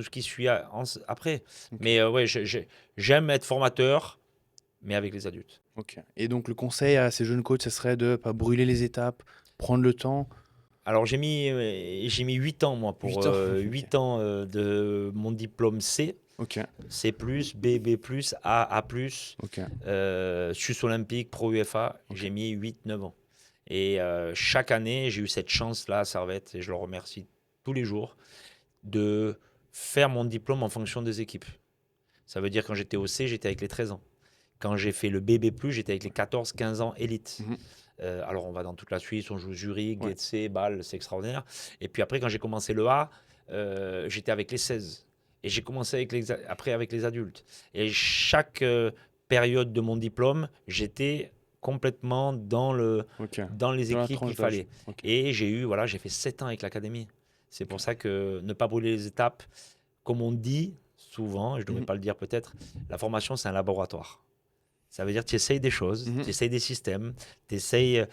ce qui suit après. OK. Mais ouais, j'aime être formateur, mais avec les adultes. OK. Et donc le conseil à ces jeunes coachs, ce serait de pas brûler les étapes, prendre le temps? Alors j'ai mis 8 ans, moi, pour 8 ans? OK. 8 ans de mon diplôme C. OK. C+, B, B+, A+, OK. SUS olympique, Pro UEFA, OK. j'ai mis 8, 9 ans. Et chaque année, j'ai eu cette chance-là à Servette, et je le remercie tous les jours, de faire mon diplôme en fonction des équipes. Ça veut dire quand j'étais au C, j'étais avec les 13 ans. Quand j'ai fait le B, B+, j'étais avec les 14, 15 ans élite. Mmh. Alors on va dans toute la Suisse, on joue Zurich, Ouais. Getse, Bâle, c'est extraordinaire. Et puis après, quand j'ai commencé le A, j'étais avec les 16. Et j'ai commencé après avec les adultes. Et chaque période de mon diplôme, j'étais complètement OK. dans les Dans la équipes qu'il tranche d'âge. fallait. OK. Et j'ai fait 7 ans avec l'académie. C'est pour OK. ça que ne pas brûler les étapes, comme on dit, souvent, et je ne devrais Mhm. pas le dire peut-être, la formation, c'est un laboratoire. Ça veut dire que tu essayes des choses, Mhm. tu essayes des systèmes, tu essayes,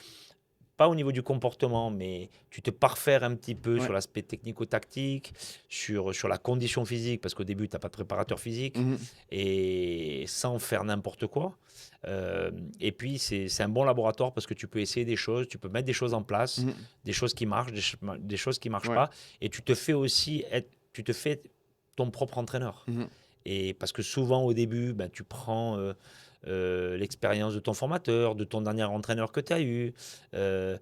pas au niveau du comportement, mais tu te parfaires un petit peu Ouais. sur l'aspect technico-tactique, sur la condition physique, parce qu'au début, tu n'as pas de préparateur physique, Mhm. et sans faire n'importe quoi. Euh, et puis, c'est un bon laboratoire parce que tu peux essayer des choses, tu peux mettre des choses en place, Mhm. des choses qui marchent, des choses qui ne marchent Ouais. pas, et tu te fais aussi tu te fais ton propre entraîneur. Mhm. Et parce que souvent au début, ben, tu prends l'expérience de ton formateur, de ton dernier entraîneur que tu as eu, euh,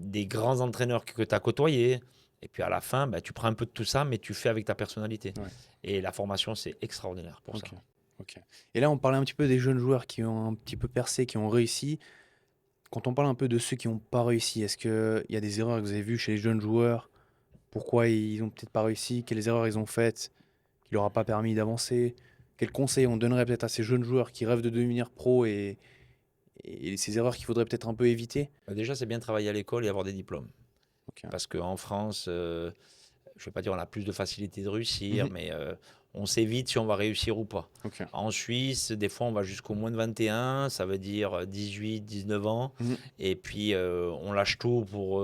des grands entraîneurs que tu as côtoyés. Et puis à la fin, ben, tu prends un peu de tout ça, mais tu fais avec ta personnalité. Ouais. Et la formation, c'est extraordinaire pour ça. Ok. Ok. Et là, on parlait un petit peu des jeunes joueurs qui ont un petit peu percé, qui ont réussi. Quand on parle un peu de ceux qui n'ont pas réussi, est-ce qu'il y a des erreurs que vous avez vues chez les jeunes joueurs? Pourquoi ils n'ont peut-être pas réussi? Quelles erreurs ils ont faites qui leur a pas permis d'avancer? Quels conseils on donnerait peut-être à ces jeunes joueurs qui rêvent de devenir pro et ces erreurs qu'il faudrait peut-être un peu éviter? Déjà, c'est bien travailler à l'école et avoir des diplômes. Ok. Parce qu'en France, je ne vais pas dire on a plus de facilité de réussir, Mhm. mais on sait vite si on va réussir ou pas. Ok. En Suisse, des fois, on va jusqu'au moins de 21, ça veut dire 18, 19 ans. Mhm. Et puis, on lâche tout pour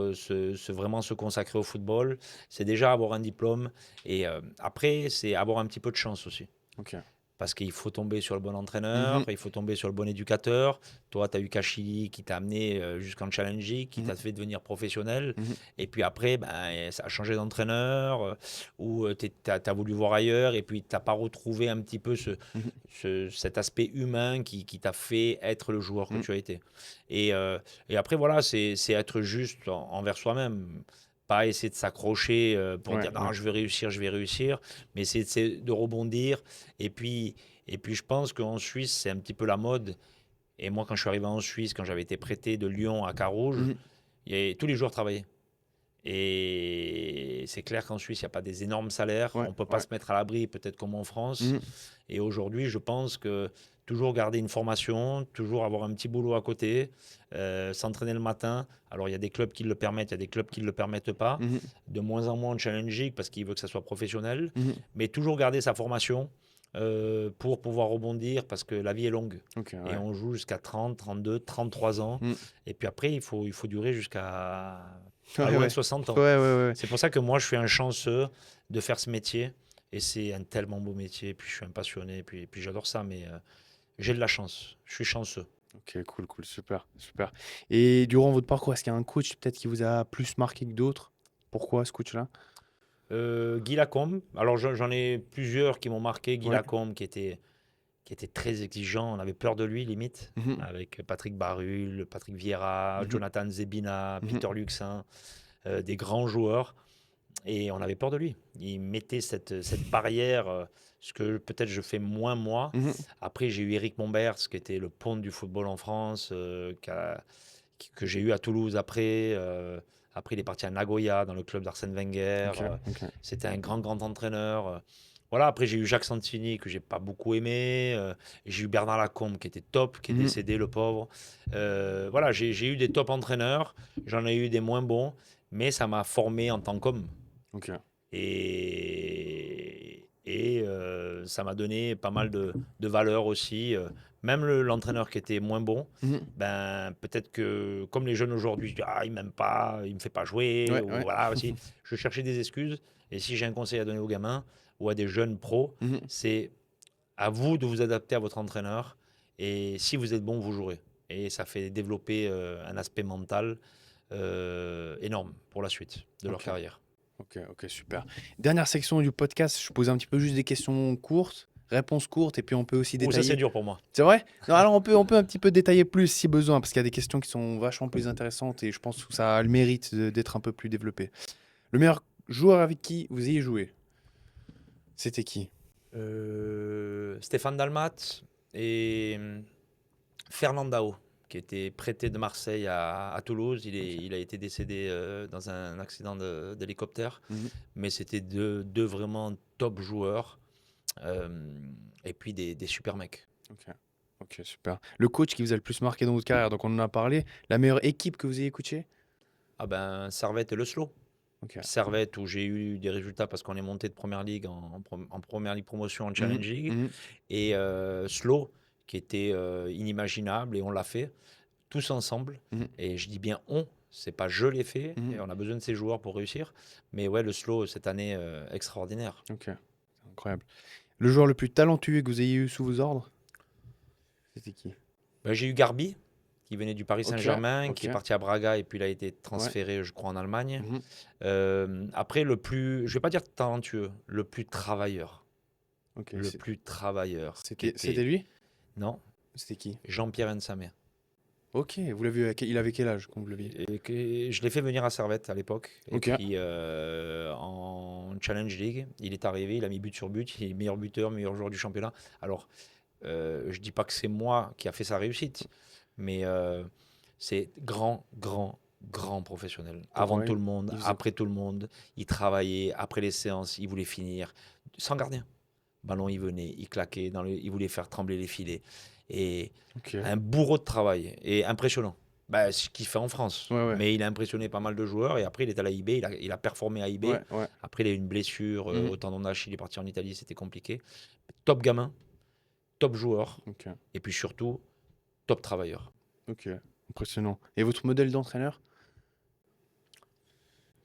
vraiment se consacrer au football. C'est déjà avoir un diplôme. Et après, c'est avoir un petit peu de chance aussi. Ok. Parce qu'il faut tomber sur le bon Mhm. entraîneur, il faut tomber sur le bon éducateur. Toi, tu as eu Kachili qui t'a amené jusqu'en challenge, qui Mhm. t'a fait devenir professionnel. Mhm. Et puis après, ben, ça a changé d'entraîneur, ou tu as voulu voir ailleurs, et puis tu n'as pas retrouvé un petit peu Mhm. cet aspect humain qui t'a fait être le joueur que Mhm. tu as été. Et après, voilà, c'est être juste envers soi-même. Pas essayer de s'accrocher pour Ouais, dire non, ouais. je vais réussir, mais c'est de rebondir. Et puis, et puis je pense qu'en Suisse, c'est un petit peu la mode. Et moi, quand je suis arrivé en Suisse, quand j'avais été prêté de Lyon à Carouge, Mhm. tous les joueurs travaillaient. Et c'est clair qu'en Suisse, il n'y a pas des énormes salaires. Ouais, On ne peut pas ouais. se mettre à l'abri, peut-être comme en France. Mhm. Et aujourd'hui, je pense que toujours garder une formation, toujours avoir un petit boulot à côté, s'entraîner le matin. Alors, il y a des clubs qui le permettent, il y a des clubs qui ne le permettent pas. Mhm. De moins en moins challenging parce qu'il veut que ça soit professionnel. Mhm. Mais toujours garder sa formation pour pouvoir rebondir parce que la vie est longue. Ok, Et ouais. on joue jusqu'à 30, 32, 33 ans. Mhm. Et puis après, il faut durer jusqu'à pas Ouais, loin de ouais. 60 ans. Ouais, ouais, ouais. C'est pour ça que moi, je suis un chanceux de faire ce métier. Et c'est un tellement beau métier. Puis je suis un passionné. Puis j'adore ça. Mais j'ai de la chance. Je suis chanceux. Ok, cool, cool, super, super. Et durant votre parcours, est-ce qu'il y a un coach peut-être qui vous a plus marqué que d'autres? Pourquoi ce coach-là? Guy Lacombe. Alors j'en ai plusieurs qui m'ont marqué. Guy Ouais. Lacombe qui était très exigeant. On avait peur de lui, limite. Mhm. Avec Patrick Barul, Patrick Vieira, Mhm. Jonathan Zebina, Mhm. Peter Luxin. Des grands joueurs. Et on avait peur de lui. Il mettait cette barrière, ce que peut-être je fais moins moi. Mhm. Après, j'ai eu Eric Mombers, qui était le pont du football en France, que j'ai eu à Toulouse après. Après, il est parti à Nagoya, dans le club d'Arsène Wenger. Ok, ok. C'était un grand, grand entraîneur. Voilà, après, j'ai eu Jacques Santini, que j'ai pas beaucoup aimé. Et j'ai eu Bernard Lacombe, qui était top, qui est Mhm. décédé, le pauvre. Voilà, j'ai eu des top entraîneurs. J'en ai eu des moins bons. Mais ça m'a formé en tant qu'homme. Ok. Et ça m'a donné pas mal de valeurs aussi. Même l'entraîneur qui était moins bon, Mhm. ben, peut-être que comme les jeunes aujourd'hui, ah, il m'aime pas, il me fait pas jouer, Ouais, ou ouais. voilà, aussi, je cherchais des excuses. Et si j'ai un conseil à donner aux gamins ou à des jeunes pros, Mhm. c'est à vous de vous adapter à votre entraîneur. Et si vous êtes bon, vous jouerez. Et ça fait développer un aspect mental énorme pour la suite de leur Ok. carrière. Ok, ok, super. Dernière section du podcast, je pose un petit peu juste des questions courtes, réponses courtes, et puis on peut aussi Ouh, ça c'est détailler. dur pour moi. C'est vrai? Non, alors on peut un petit peu détailler plus si besoin, parce qu'il y a des questions qui sont vachement plus intéressantes et je pense que ça a le mérite d'être un peu plus développé. Le meilleur joueur avec qui vous ayez joué, c'était qui? Stéphane Dalmat et Fernandao, qui était prêté de Marseille à Toulouse. Ok. Il a été décédé dans un accident d'hélicoptère. Mhm. Mais c'était deux vraiment top joueurs. Euh, et puis des super mecs. Ok. Ok, super. Le coach qui vous a le plus marqué dans votre carrière, donc on en a parlé. La meilleure équipe que vous ayez coachée? Ah ben, Servette et Le Slow. OK. Servette, où j'ai eu des résultats parce qu'on est monté de première ligue en première ligue promotion en Mmh Challenge League. mh. Mmh. Et Slow, qui était inimaginable, et on l'a fait tous ensemble. Mmh. Et je dis bien on, c'est pas je l'ai fait, Mmh. et on a besoin de ces joueurs pour réussir. Mais ouais, le Slow cette année, extraordinaire. OK. C'est incroyable. Le joueur le plus talentueux que vous ayez eu sous vos ordres? C'était qui? Ben, j'ai eu Garbi, qui venait du Paris OK, Saint-Germain, qui OK. est parti à Braga, et puis il a été Ouais. transféré, je crois, en Allemagne. Mmh. Après, je vais pas dire talentueux, le plus travailleur. OK, Le plus travailleur, qui c'était était, lui? non, C'était qui? Jean-Pierre Nsamé. OK, vous l'avez vu il avait quel âge quand vous l'aviez? Et je l'ai fait venir à Servette à l'époque. Et OK. puis en Challenge League, il est arrivé, il a mis but sur but, il est meilleur buteur, meilleur joueur du championnat. Alors, je dis pas que c'est moi qui a fait sa réussite, mais c'est grand professionnel. Avant Pourquoi tout le monde, il faisait après tout le monde, il travaillait, après les séances, il voulait finir sans gardien. Ballon, il venait, il claquait, il voulait faire trembler les filets. Et OK. un bourreau de travail, et impressionnant. Bah, ce qu'il fait en France. Ouais, ouais. Mais il a impressionné pas mal de joueurs, et après il est allé à IB, il a performé à IB. Ouais, ouais. Après il a eu une blessure Mmh. au tendon d'Achille, il est parti en Italie, c'était compliqué. Top gamin, top joueur, OK. et puis surtout top travailleur. OK. Impressionnant. Et votre modèle d'entraîneur?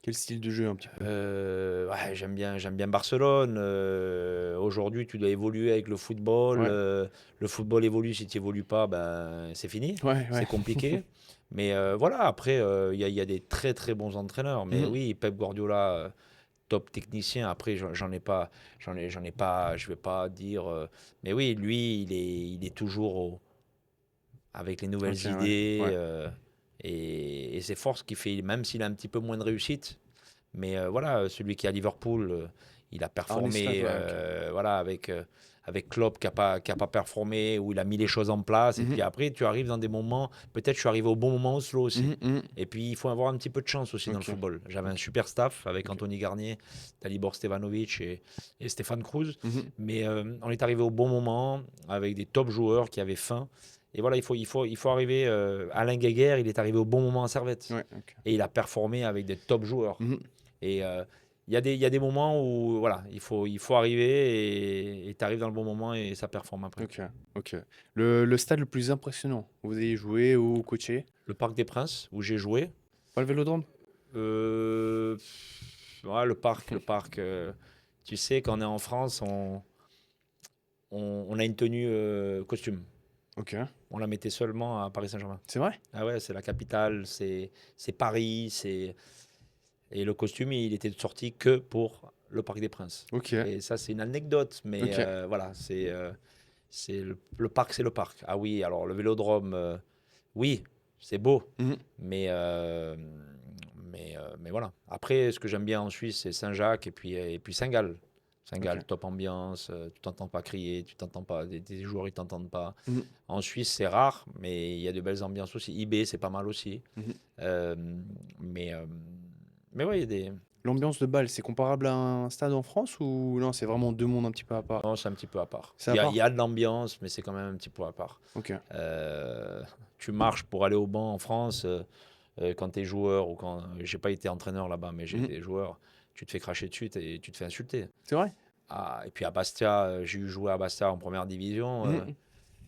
Quel style de jeu un petit peu? Ouais, j'aime bien Barcelone. Aujourd'hui, tu dois évoluer avec le football. Ouais. Le football évolue. Si tu évolues pas, ben, c'est fini. Ouais, C'est ouais. compliqué. Mais voilà, après, il y a des très bons entraîneurs. Mais Mmh. oui, Pep Guardiola, top technicien. Après, j'en ai pas, je vais pas dire. Mais oui, lui, il est toujours avec les nouvelles OK, ouais. idées. Ouais. Et c'est fort ce qu'il fait, même s'il a un petit peu moins de réussite. Mais voilà, celui qui est à Liverpool, il a Arne Slot, performé, ouais, OK. voilà, avec Klopp qui a pas performé, où il a mis les choses en place. Et Mmh. puis après, tu arrives dans des moments, peut-être je suis arrivé au bon moment au slow aussi. Mmh mh. Et puis, il faut avoir un petit peu de chance aussi dans le OK. football. J'avais un super staff avec OK. Anthony Garnier, Dalibor Stevanovic et Stéphane Cruz. Mmh. Mais on est arrivé au bon moment avec des top joueurs qui avaient faim. Et voilà, il faut arriver. Alain Guéguer, il est arrivé au bon moment à Servette. Ouais, OK. Et il a performé avec des top joueurs. Mmh. Et il y a des moments où voilà, il faut arriver, et tu arrives dans le bon moment et ça performe après. OK. OK. Le stade le plus impressionnant où vous ayez joué ou coaché? Le Parc des Princes, où j'ai joué. Pas le Vélodrome? Ouais, le parc. Tu sais, quand on est en France, on a une tenue costume. OK. On la mettait seulement à Paris Saint-Germain. C'est vrai? Ah ouais, c'est la capitale, c'est Paris, et le costume, il était sorti que pour le Parc des Princes. OK. Et ça, c'est une anecdote, mais OK. voilà, c'est le parc, c'est le parc. Ah oui, alors le Vélodrome, oui, c'est beau, Mmh. mais, mais voilà. Après, ce que j'aime bien en Suisse, c'est Saint-Jacques et puis Saint-Gall. Saint-Gall, OK. top ambiance, tu t'entends pas crier, tu t'entends pas, des joueurs ils t'entendent pas. Mmh. En Suisse, c'est rare, mais il y a de belles ambiances aussi. IB, c'est pas mal aussi. Mmh. Euh, mais, euh, mais ouais, il y a des. L'ambiance de Bâle, c'est comparable à un stade en France ou non, c'est vraiment 2 mondes un petit peu à part? Non, c'est un petit peu à part. C'est à Il part? y a de l'ambiance, mais c'est quand même un petit peu à part. OK. Tu marches pour aller au banc en France, quand tu es joueur, ou quand. J'ai pas été entraîneur là-bas, mais j'ai Mmh. été joueur. Tu te fais cracher dessus et tu te fais insulter. C'est vrai? Ah, et puis à Bastia, j'ai eu joué à Bastia en première division. Mmh.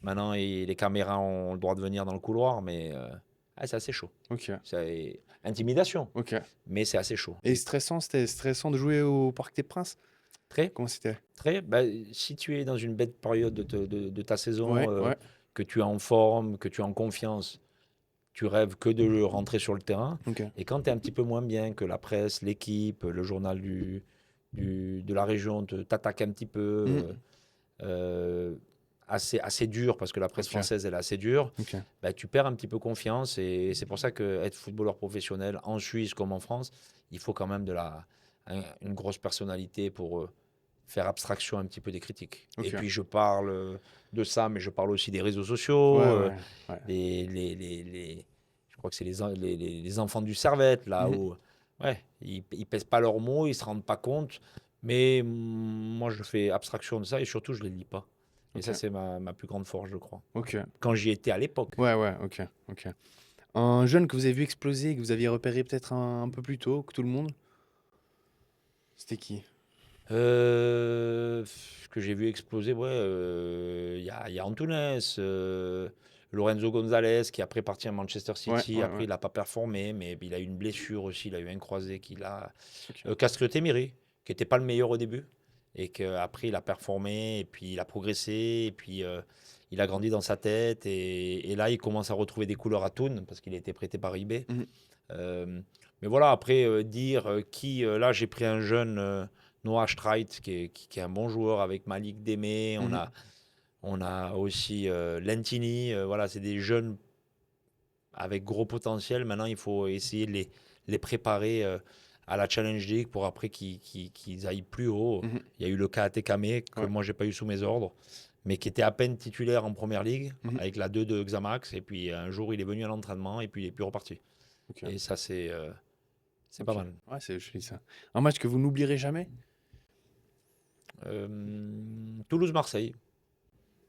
Maintenant, les caméras ont le droit de venir dans le couloir, mais c'est assez chaud. OK. C'est intimidation, OK. mais c'est assez chaud. Et stressant, c'était stressant de jouer au Parc des Princes? Très, Comment c'était? très. Bah, si tu es dans une belle période de ta saison, Ouais, ouais. que tu es en forme, que tu es en confiance, tu rêves que de rentrer sur le terrain. OK. Et quand tu es un petit peu moins bien, que la presse, l'équipe, le journal de la région t'attaque un petit peu, Mmh. assez dur, parce que la presse OK. française, elle est assez dure, OK. bah, tu perds un petit peu confiance. Et c'est pour ça qu'être footballeur professionnel en Suisse comme en France, il faut quand même une grosse personnalité pour faire abstraction un petit peu des critiques. Et OK. puis je parle de ça, mais je parle aussi des réseaux sociaux, Ouais, ouais, ouais. je crois que c'est les enfants du Servette, là Mmh. où ouais, ils pèsent pas leurs mots, ils se rendent pas compte. Mais moi, je fais abstraction de ça, et surtout, je les lis pas. Et OK. ça, c'est ma plus grande force, je crois. OK. Quand j'y étais à l'époque. Ouais, ouais, OK, OK. Un jeune que vous avez vu exploser, que vous aviez repéré peut-être un peu plus tôt que tout le monde? C'était qui? Que j'ai vu exploser, ouais, il y a Antunes, Lorenzo Gonzalez qui après parti à Manchester Ouais, City. ouais, Après, ouais. il n'a pas performé, mais il a eu une blessure aussi. Il a eu un croisé qu'il a. Ok. Castriot Emery, qui n'était pas le meilleur au début, et qu'après, il a performé, et puis il a progressé, et puis il a grandi dans sa tête. Et là, il commence à retrouver des couleurs à Toon, parce qu'il a été prêté par eBay. Mhm, Euh, mais voilà, après, dire qui. Là, j'ai pris un jeune. Noah Streit, qui est un bon joueur avec Malik Démé. On mhm. a, on a aussi Lentini. Voilà, c'est des jeunes avec gros potentiel. Maintenant, il faut essayer de les préparer à la Challenge League pour après qu'ils aillent plus haut. Mhm. Il y a eu le cas à Tekame, que Ouais. moi, j'ai pas eu sous mes ordres, mais qui était à peine titulaire en première ligue Mhm. avec la 2 de Xamax. Et puis un jour, il est venu à l'entraînement et puis il est plus reparti. Ok. Et ça, c'est pas Ok. mal. Ouais, c'est joli ça. Un match que vous n'oublierez jamais? Euh, Toulouse-Marseille.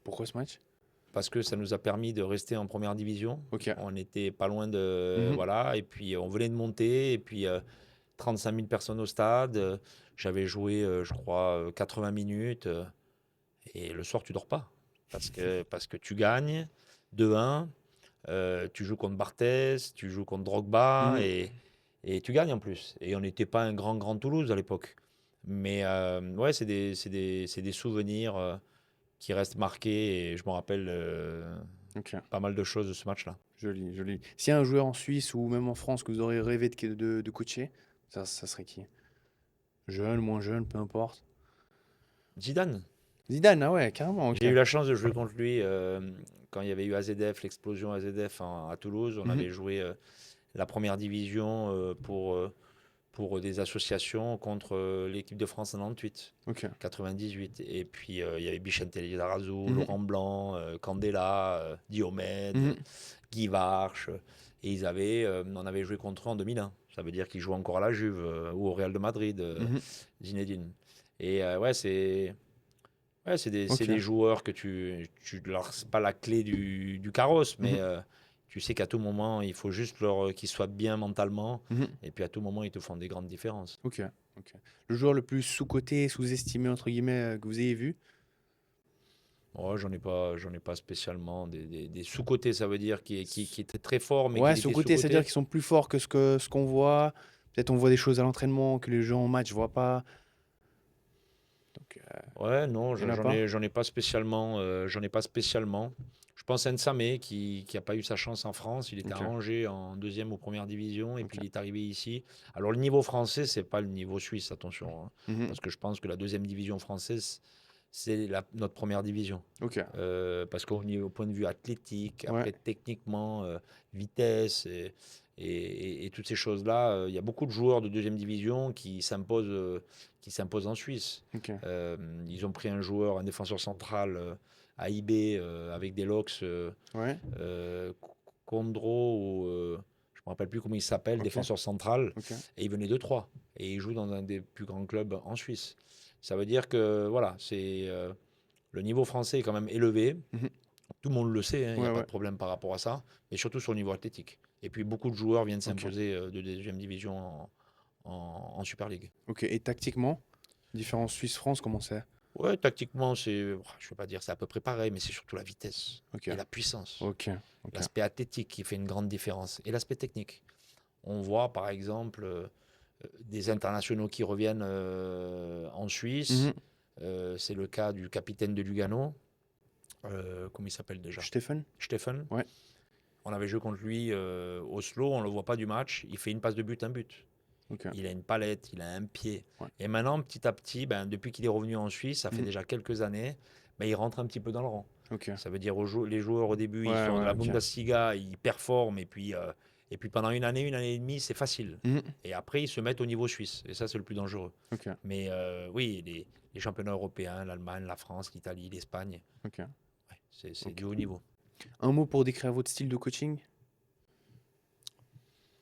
Pourquoi ce match? Parce que ça nous a permis de rester en première division. Ok. On n'était pas loin de. Mhm. Voilà, et puis on venait de monter, et puis 35 000 personnes au stade. J'avais joué, je crois, 80 minutes. Et le soir, tu dors pas. Parce que tu gagnes 2-1. Tu joues contre Barthez, tu joues contre Drogba, Mhm. et tu gagnes en plus. Et on n'était pas un grand Toulouse à l'époque. Mais ouais, c'est des souvenirs qui restent marqués. Et je me rappelle Ok. pas mal de choses de ce match-là. Joli, joli. S'il y a un joueur en Suisse ou même en France que vous auriez rêvé de coacher, ça serait qui? Jeune, moins jeune, peu importe. Zidane. Zidane, ah ouais, carrément, ok. J'ai eu la chance de jouer contre lui quand il y avait eu AZF, l'explosion AZF à Toulouse. On Mhm. avait joué la première division pour des associations contre l'équipe de France en 98, Ok. 98. Et puis il y avait Bichente Lizarazu, Mhm. Laurent Blanc, Candela, Diomède, Mhm. Guy Varche. Et on avait joué contre eux en 2001. Ça veut dire qu'ils jouent encore à la Juve ou au Real de Madrid, Mhm. Zinedine. Et ouais, c'est des Ok. joueurs que tu leur c'est pas la clé du carrosse, mais Mhm. tu sais qu'à tout moment, il faut juste qu'ils soient bien mentalement, Mhm. et puis à tout moment, ils te font des grandes différences. Ok. Ok. Le joueur le plus sous-coté, sous-estimé, entre guillemets, que vous ayez vu? Ouais, j'en ai pas spécialement des sous-cotés, ça veut dire qui était très fort, mais Ouais, qu'il était sous-coté, c'est-à-dire sous-coté. qu'ils sont plus forts que ce qu'on voit. Peut-être on voit des choses à l'entraînement que les gens en match voient pas. Donc, Ouais, non, il y en a j'en pas. ai, j'en ai pas spécialement. J'en ai pas spécialement. Je pense à Nsamé qui a pas eu sa chance en France. Il était Ok. à Angers en deuxième ou première division, et puis Ok. il est arrivé ici. Alors le niveau français, c'est pas le niveau suisse, attention, hein, Mhm. parce que je pense que la deuxième division française, c'est notre première division. Ok. Parce au point de vue athlétique, Ouais. après techniquement, vitesse et toutes ces choses-là, il y a beaucoup de joueurs de deuxième division qui s'imposent en Suisse. Ok. Euh, Ils ont pris un joueur, un défenseur central à IB avec des locks, Ouais. euh, Condro, ou je ne me rappelle plus comment il s'appelle, Ok. défenseur central, Ok. et il venait de Troyes. Et il joue dans un des plus grands clubs en Suisse. Ça veut dire que voilà, le niveau français est quand même élevé. Mhm. Tout le monde le sait, hein, il n'y Ouais, a pas ouais. de problème par rapport à ça, mais surtout sur le niveau athlétique. Et puis beaucoup de joueurs viennent Ok. s'imposer de deuxième division en Super League. Ok. Et tactiquement, différence Suisse-France, comment c'est? Ouais, tactiquement, je ne vais pas dire c'est à peu près pareil, mais c'est surtout la vitesse Ok. et la puissance. Ok. Ok. L'aspect athlétique qui fait une grande différence. Et l'aspect technique. On voit par exemple des internationaux qui reviennent en Suisse. Mhm. C'est le cas du capitaine de Lugano. Comment il s'appelle déjà? Stephen? Stephen. Ouais. On avait joué contre lui Oslo, on ne le voit pas du match. Il fait une passe de but, un but. Ok. Il a une palette, il a un pied. Ouais. Et maintenant, petit à petit, ben, depuis qu'il est revenu en Suisse, ça fait Mhm. déjà quelques années, ben, il rentre un petit peu dans le rang. Ok. Ça veut dire les joueurs au début, ils Ouais, sont de ouais, la ok. Bundesliga, ils performent, et puis pendant une année et demie, c'est facile. Mhm. Et après, ils se mettent au niveau suisse. Et ça, c'est le plus dangereux. Ok. Mais oui, les championnats européens, l'Allemagne, la France, l'Italie, l'Espagne, Ok. ouais, c'est Ok. du haut niveau. Un mot pour décrire votre style de coaching?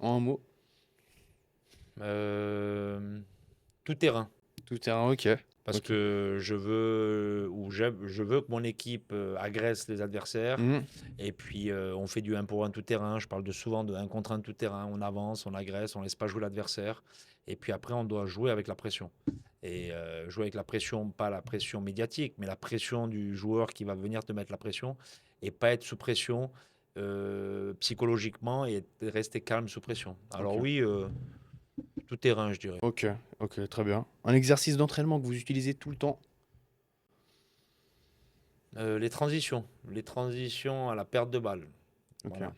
En un mot. Euh, Tout terrain. Tout terrain, ok. Parce OK. que je veux que mon équipe agresse les adversaires. Mmh. Et puis, on fait du 1 pour 1 tout terrain. Je parle souvent de 1 contre 1 tout terrain. On avance, on agresse, on ne laisse pas jouer l'adversaire. Et puis après, on doit jouer avec la pression. Et jouer avec la pression, pas la pression médiatique, mais la pression du joueur qui va venir te mettre la pression. Et pas être sous pression psychologiquement et rester calme sous pression. Alors OK. oui, tout terrain, je dirais. OK. OK, très bien. Un exercice d'entraînement que vous utilisez tout le temps? Les transitions à la perte de balle. OK. Voilà,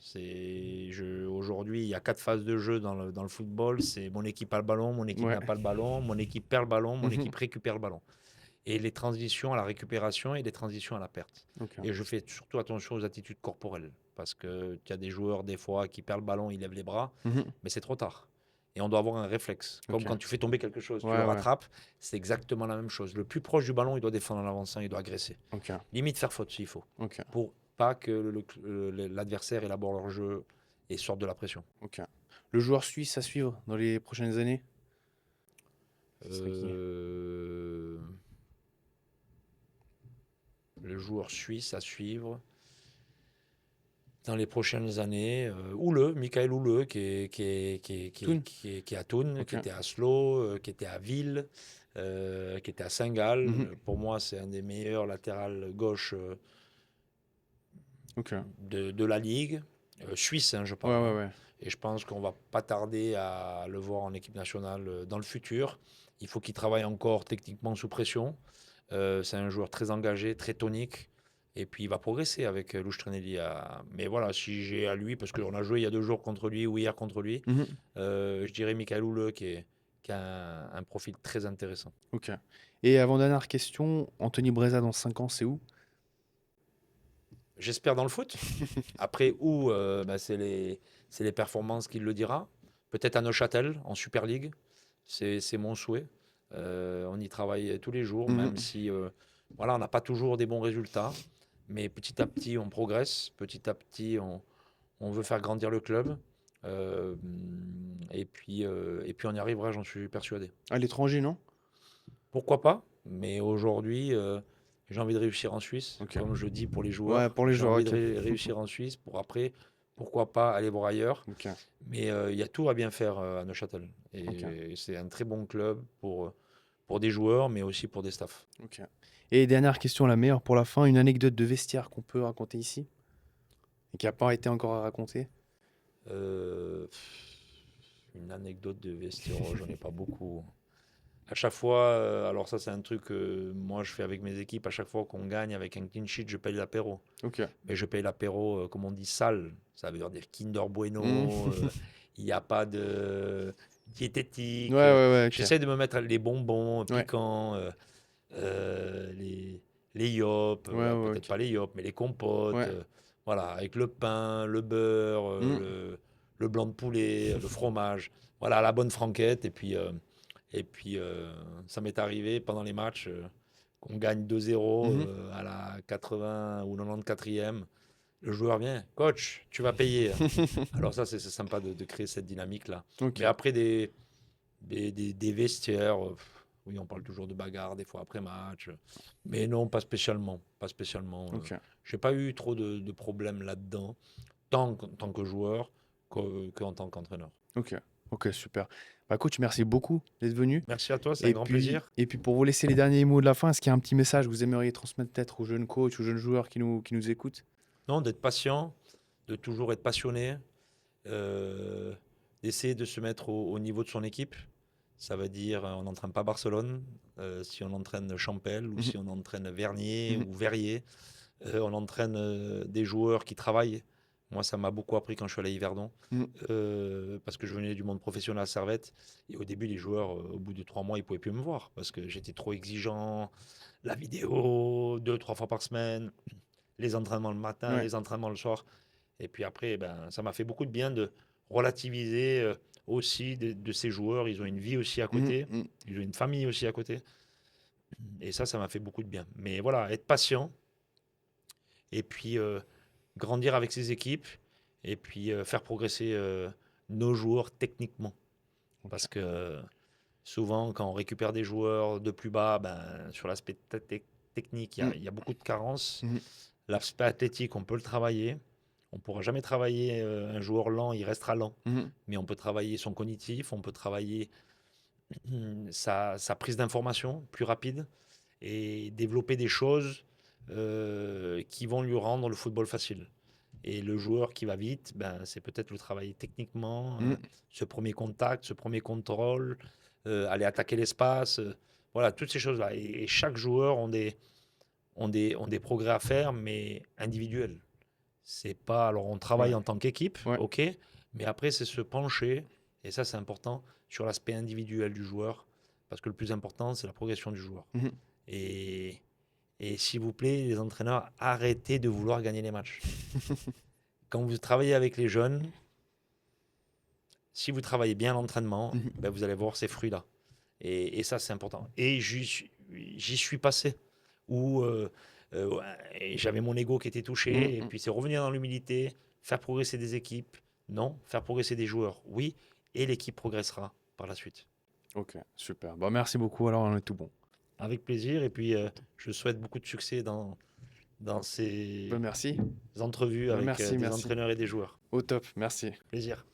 aujourd'hui, il y a 4 phases de jeu dans le football. C'est mon équipe a le ballon, mon équipe Ouais. n'a pas le ballon, mon équipe perd le ballon, mon Mmh. équipe récupère le ballon. Et les transitions à la récupération et les transitions à la perte. OK. Et je fais surtout attention aux attitudes corporelles. Parce que tu as des joueurs, des fois, qui perdent le ballon, ils lèvent les bras, Mmh. mais c'est trop tard. Et on doit avoir un réflexe. Comme OK. quand tu fais tomber quelque chose, tu le Ouais, ouais. rattrapes, c'est exactement la même chose. Le plus proche du ballon, il doit défendre en avançant, il doit agresser. OK. Limite faire faute s'il faut. OK. Pour pas que l'adversaire élabore leur jeu et sorte de la pression. OK. Le joueur suisse à suivre dans les prochaines années? Ce serait qui? Euh, le joueur suisse à suivre dans les prochaines années, Michael Houle, Toon? qui est à Thun, qui OK. était à Slo, qui était à Ville, qui était à Mmh. Saint-Gall. Pour moi, c'est un des meilleurs latérales gauche OK. de la ligue, suisse, hein, je Ouais, parle. ouais, Hein. ouais. Et je pense qu'on va pas tarder à le voir en équipe nationale dans le futur. Il faut qu'il travaille encore techniquement sous pression. C'est un joueur très engagé, très tonique. Et puis il va progresser avec Louche-Trinelli. Mais voilà, si j'ai à lui, parce qu'on a joué il y a 2 jours contre lui ou hier contre lui, Mmh. je dirais Michael Houle qui a un profil très intéressant. OK. Et avant-dernière question, Anthony Breza dans 5 ans, c'est où? J'espère dans le foot. Après, où c'est les performances qui le dira. Peut-être à Neuchâtel, en Super League. C'est mon souhait. On y travaille tous les jours, Mmh. même si voilà, on n'a pas toujours des bons résultats. Mais petit à petit, on progresse. Petit à petit, on veut faire grandir le club. Euh, et puis on y arrivera, j'en suis persuadé. À l'étranger, non? Pourquoi pas? Mais aujourd'hui, j'ai envie de réussir en Suisse, OK. comme je dis pour les Ouais, joueurs. pour les J'ai joueurs, envie de OK. réussir en Suisse pour après, pourquoi pas aller voir ailleurs. OK. Mais il y a tout à bien faire à Neuchâtel. OK. Et c'est un très bon club pour des joueurs, mais aussi pour des staffs. OK. Et dernière question, la meilleure pour la fin, une anecdote de vestiaire qu'on peut raconter ici et qui n'a pas été encore à raconter? Euh, une anecdote de vestiaire, oh, j'en ai pas beaucoup. À chaque fois, alors ça c'est un truc que moi je fais avec mes équipes, à chaque fois qu'on gagne avec un clean sheet, je paye l'apéro. OK. Mais je paye l'apéro, comme on dit, sale. Ça veut dire Kinder Mmh. Bueno. Il n'y a pas de Ouais, diététique. ouais, ouais, OK. J'essaie de me mettre les bonbons Ouais. piquants, les yop, Ouais, ouais, peut-être OK. pas les yop, mais les compotes. Ouais. Voilà, avec le pain, le beurre, Mmh. le blanc de poulet, le fromage. Voilà, la bonne franquette. Et puis, ça m'est arrivé pendant les matchs qu'on gagne 2-0 Mmh. à la 80 ou 94e. Le joueur vient, coach, tu vas payer. Alors ça, c'est sympa de créer cette dynamique-là. Mais OK. après, des vestiaires, oui, on parle toujours de bagarre des fois après match. Mais non, pas spécialement. Pas spécialement. OK. J'ai pas eu trop de problèmes là-dedans, tant que joueur qu'en tant qu'entraîneur. OK. OK, super. Bah, coach, merci beaucoup d'être venu. Merci à toi, c'est un Et grand puis, plaisir. et puis pour vous laisser les derniers mots de la fin, est-ce qu'il y a un petit message que vous aimeriez transmettre peut-être aux jeunes coachs, aux jeunes joueurs qui nous écoutent? Non, d'être patient, de toujours être passionné, euh, d'essayer de se mettre au niveau de son équipe. Ça veut dire, on n'entraîne pas Barcelone, si on entraîne Champel ou Mhm, si on entraîne Vernier mhm, ou Verrier. On entraîne des joueurs qui travaillent. Moi, ça m'a beaucoup appris quand je suis allé à Yverdon, mhm. parce que je venais du monde professionnel à Servette. Et au début, les joueurs, au bout de 3 mois, ils ne pouvaient plus me voir parce que j'étais trop exigeant. La vidéo, 2, 3 fois par semaine, les entraînements le matin, Ouais. les entraînements le soir. Et puis après, ben, ça m'a fait beaucoup de bien de relativiser aussi de ces joueurs. Ils ont une vie aussi à Mhm, côté, mhm. ils ont une famille aussi à côté. Et ça m'a fait beaucoup de bien. Mais voilà, être patient et puis grandir avec ses équipes et puis faire progresser nos joueurs techniquement. Ok. Parce que Souvent, quand on récupère des joueurs de plus bas, ben, sur l'aspect technique, Mmh. il y a beaucoup de carences. Mmh. L'aspect athlétique, on peut le travailler. On ne pourra jamais travailler un joueur lent, il restera lent. Mmh. Mais on peut travailler son cognitif, on peut travailler sa prise d'information plus rapide et développer des choses qui vont lui rendre le football facile. Et le joueur qui va vite, ben, c'est peut-être le travailler techniquement, Mmh. ce premier contact, ce premier contrôle, aller attaquer l'espace. Voilà, toutes ces choses-là. Et chaque joueur ont des progrès à faire, mais individuels. C'est pas. Alors, on travaille Ouais. en tant qu'équipe, Ouais. ok, mais après, c'est se pencher, et ça, c'est important, sur l'aspect individuel du joueur, parce que le plus important, c'est la progression du joueur. Mmh. Et, et s'il vous plaît, les entraîneurs, arrêtez de vouloir gagner les matchs. Quand vous travaillez avec les jeunes, si vous travaillez bien l'entraînement, Mmh. ben vous allez voir ces fruits-là. Et ça, c'est important. Et j'y suis passé, où et j'avais mon ego qui était Mmh touché, et mh. puis c'est revenir dans l'humilité, faire progresser des équipes, non, faire progresser des joueurs, oui, et l'équipe progressera par la suite. OK, super. Bah, merci beaucoup alors, on est tout bon. Avec plaisir, et puis je souhaite beaucoup de succès dans Bah, ces merci. entrevues Bah, avec merci, des merci. entraîneurs et des joueurs. Au top, merci. Plaisir.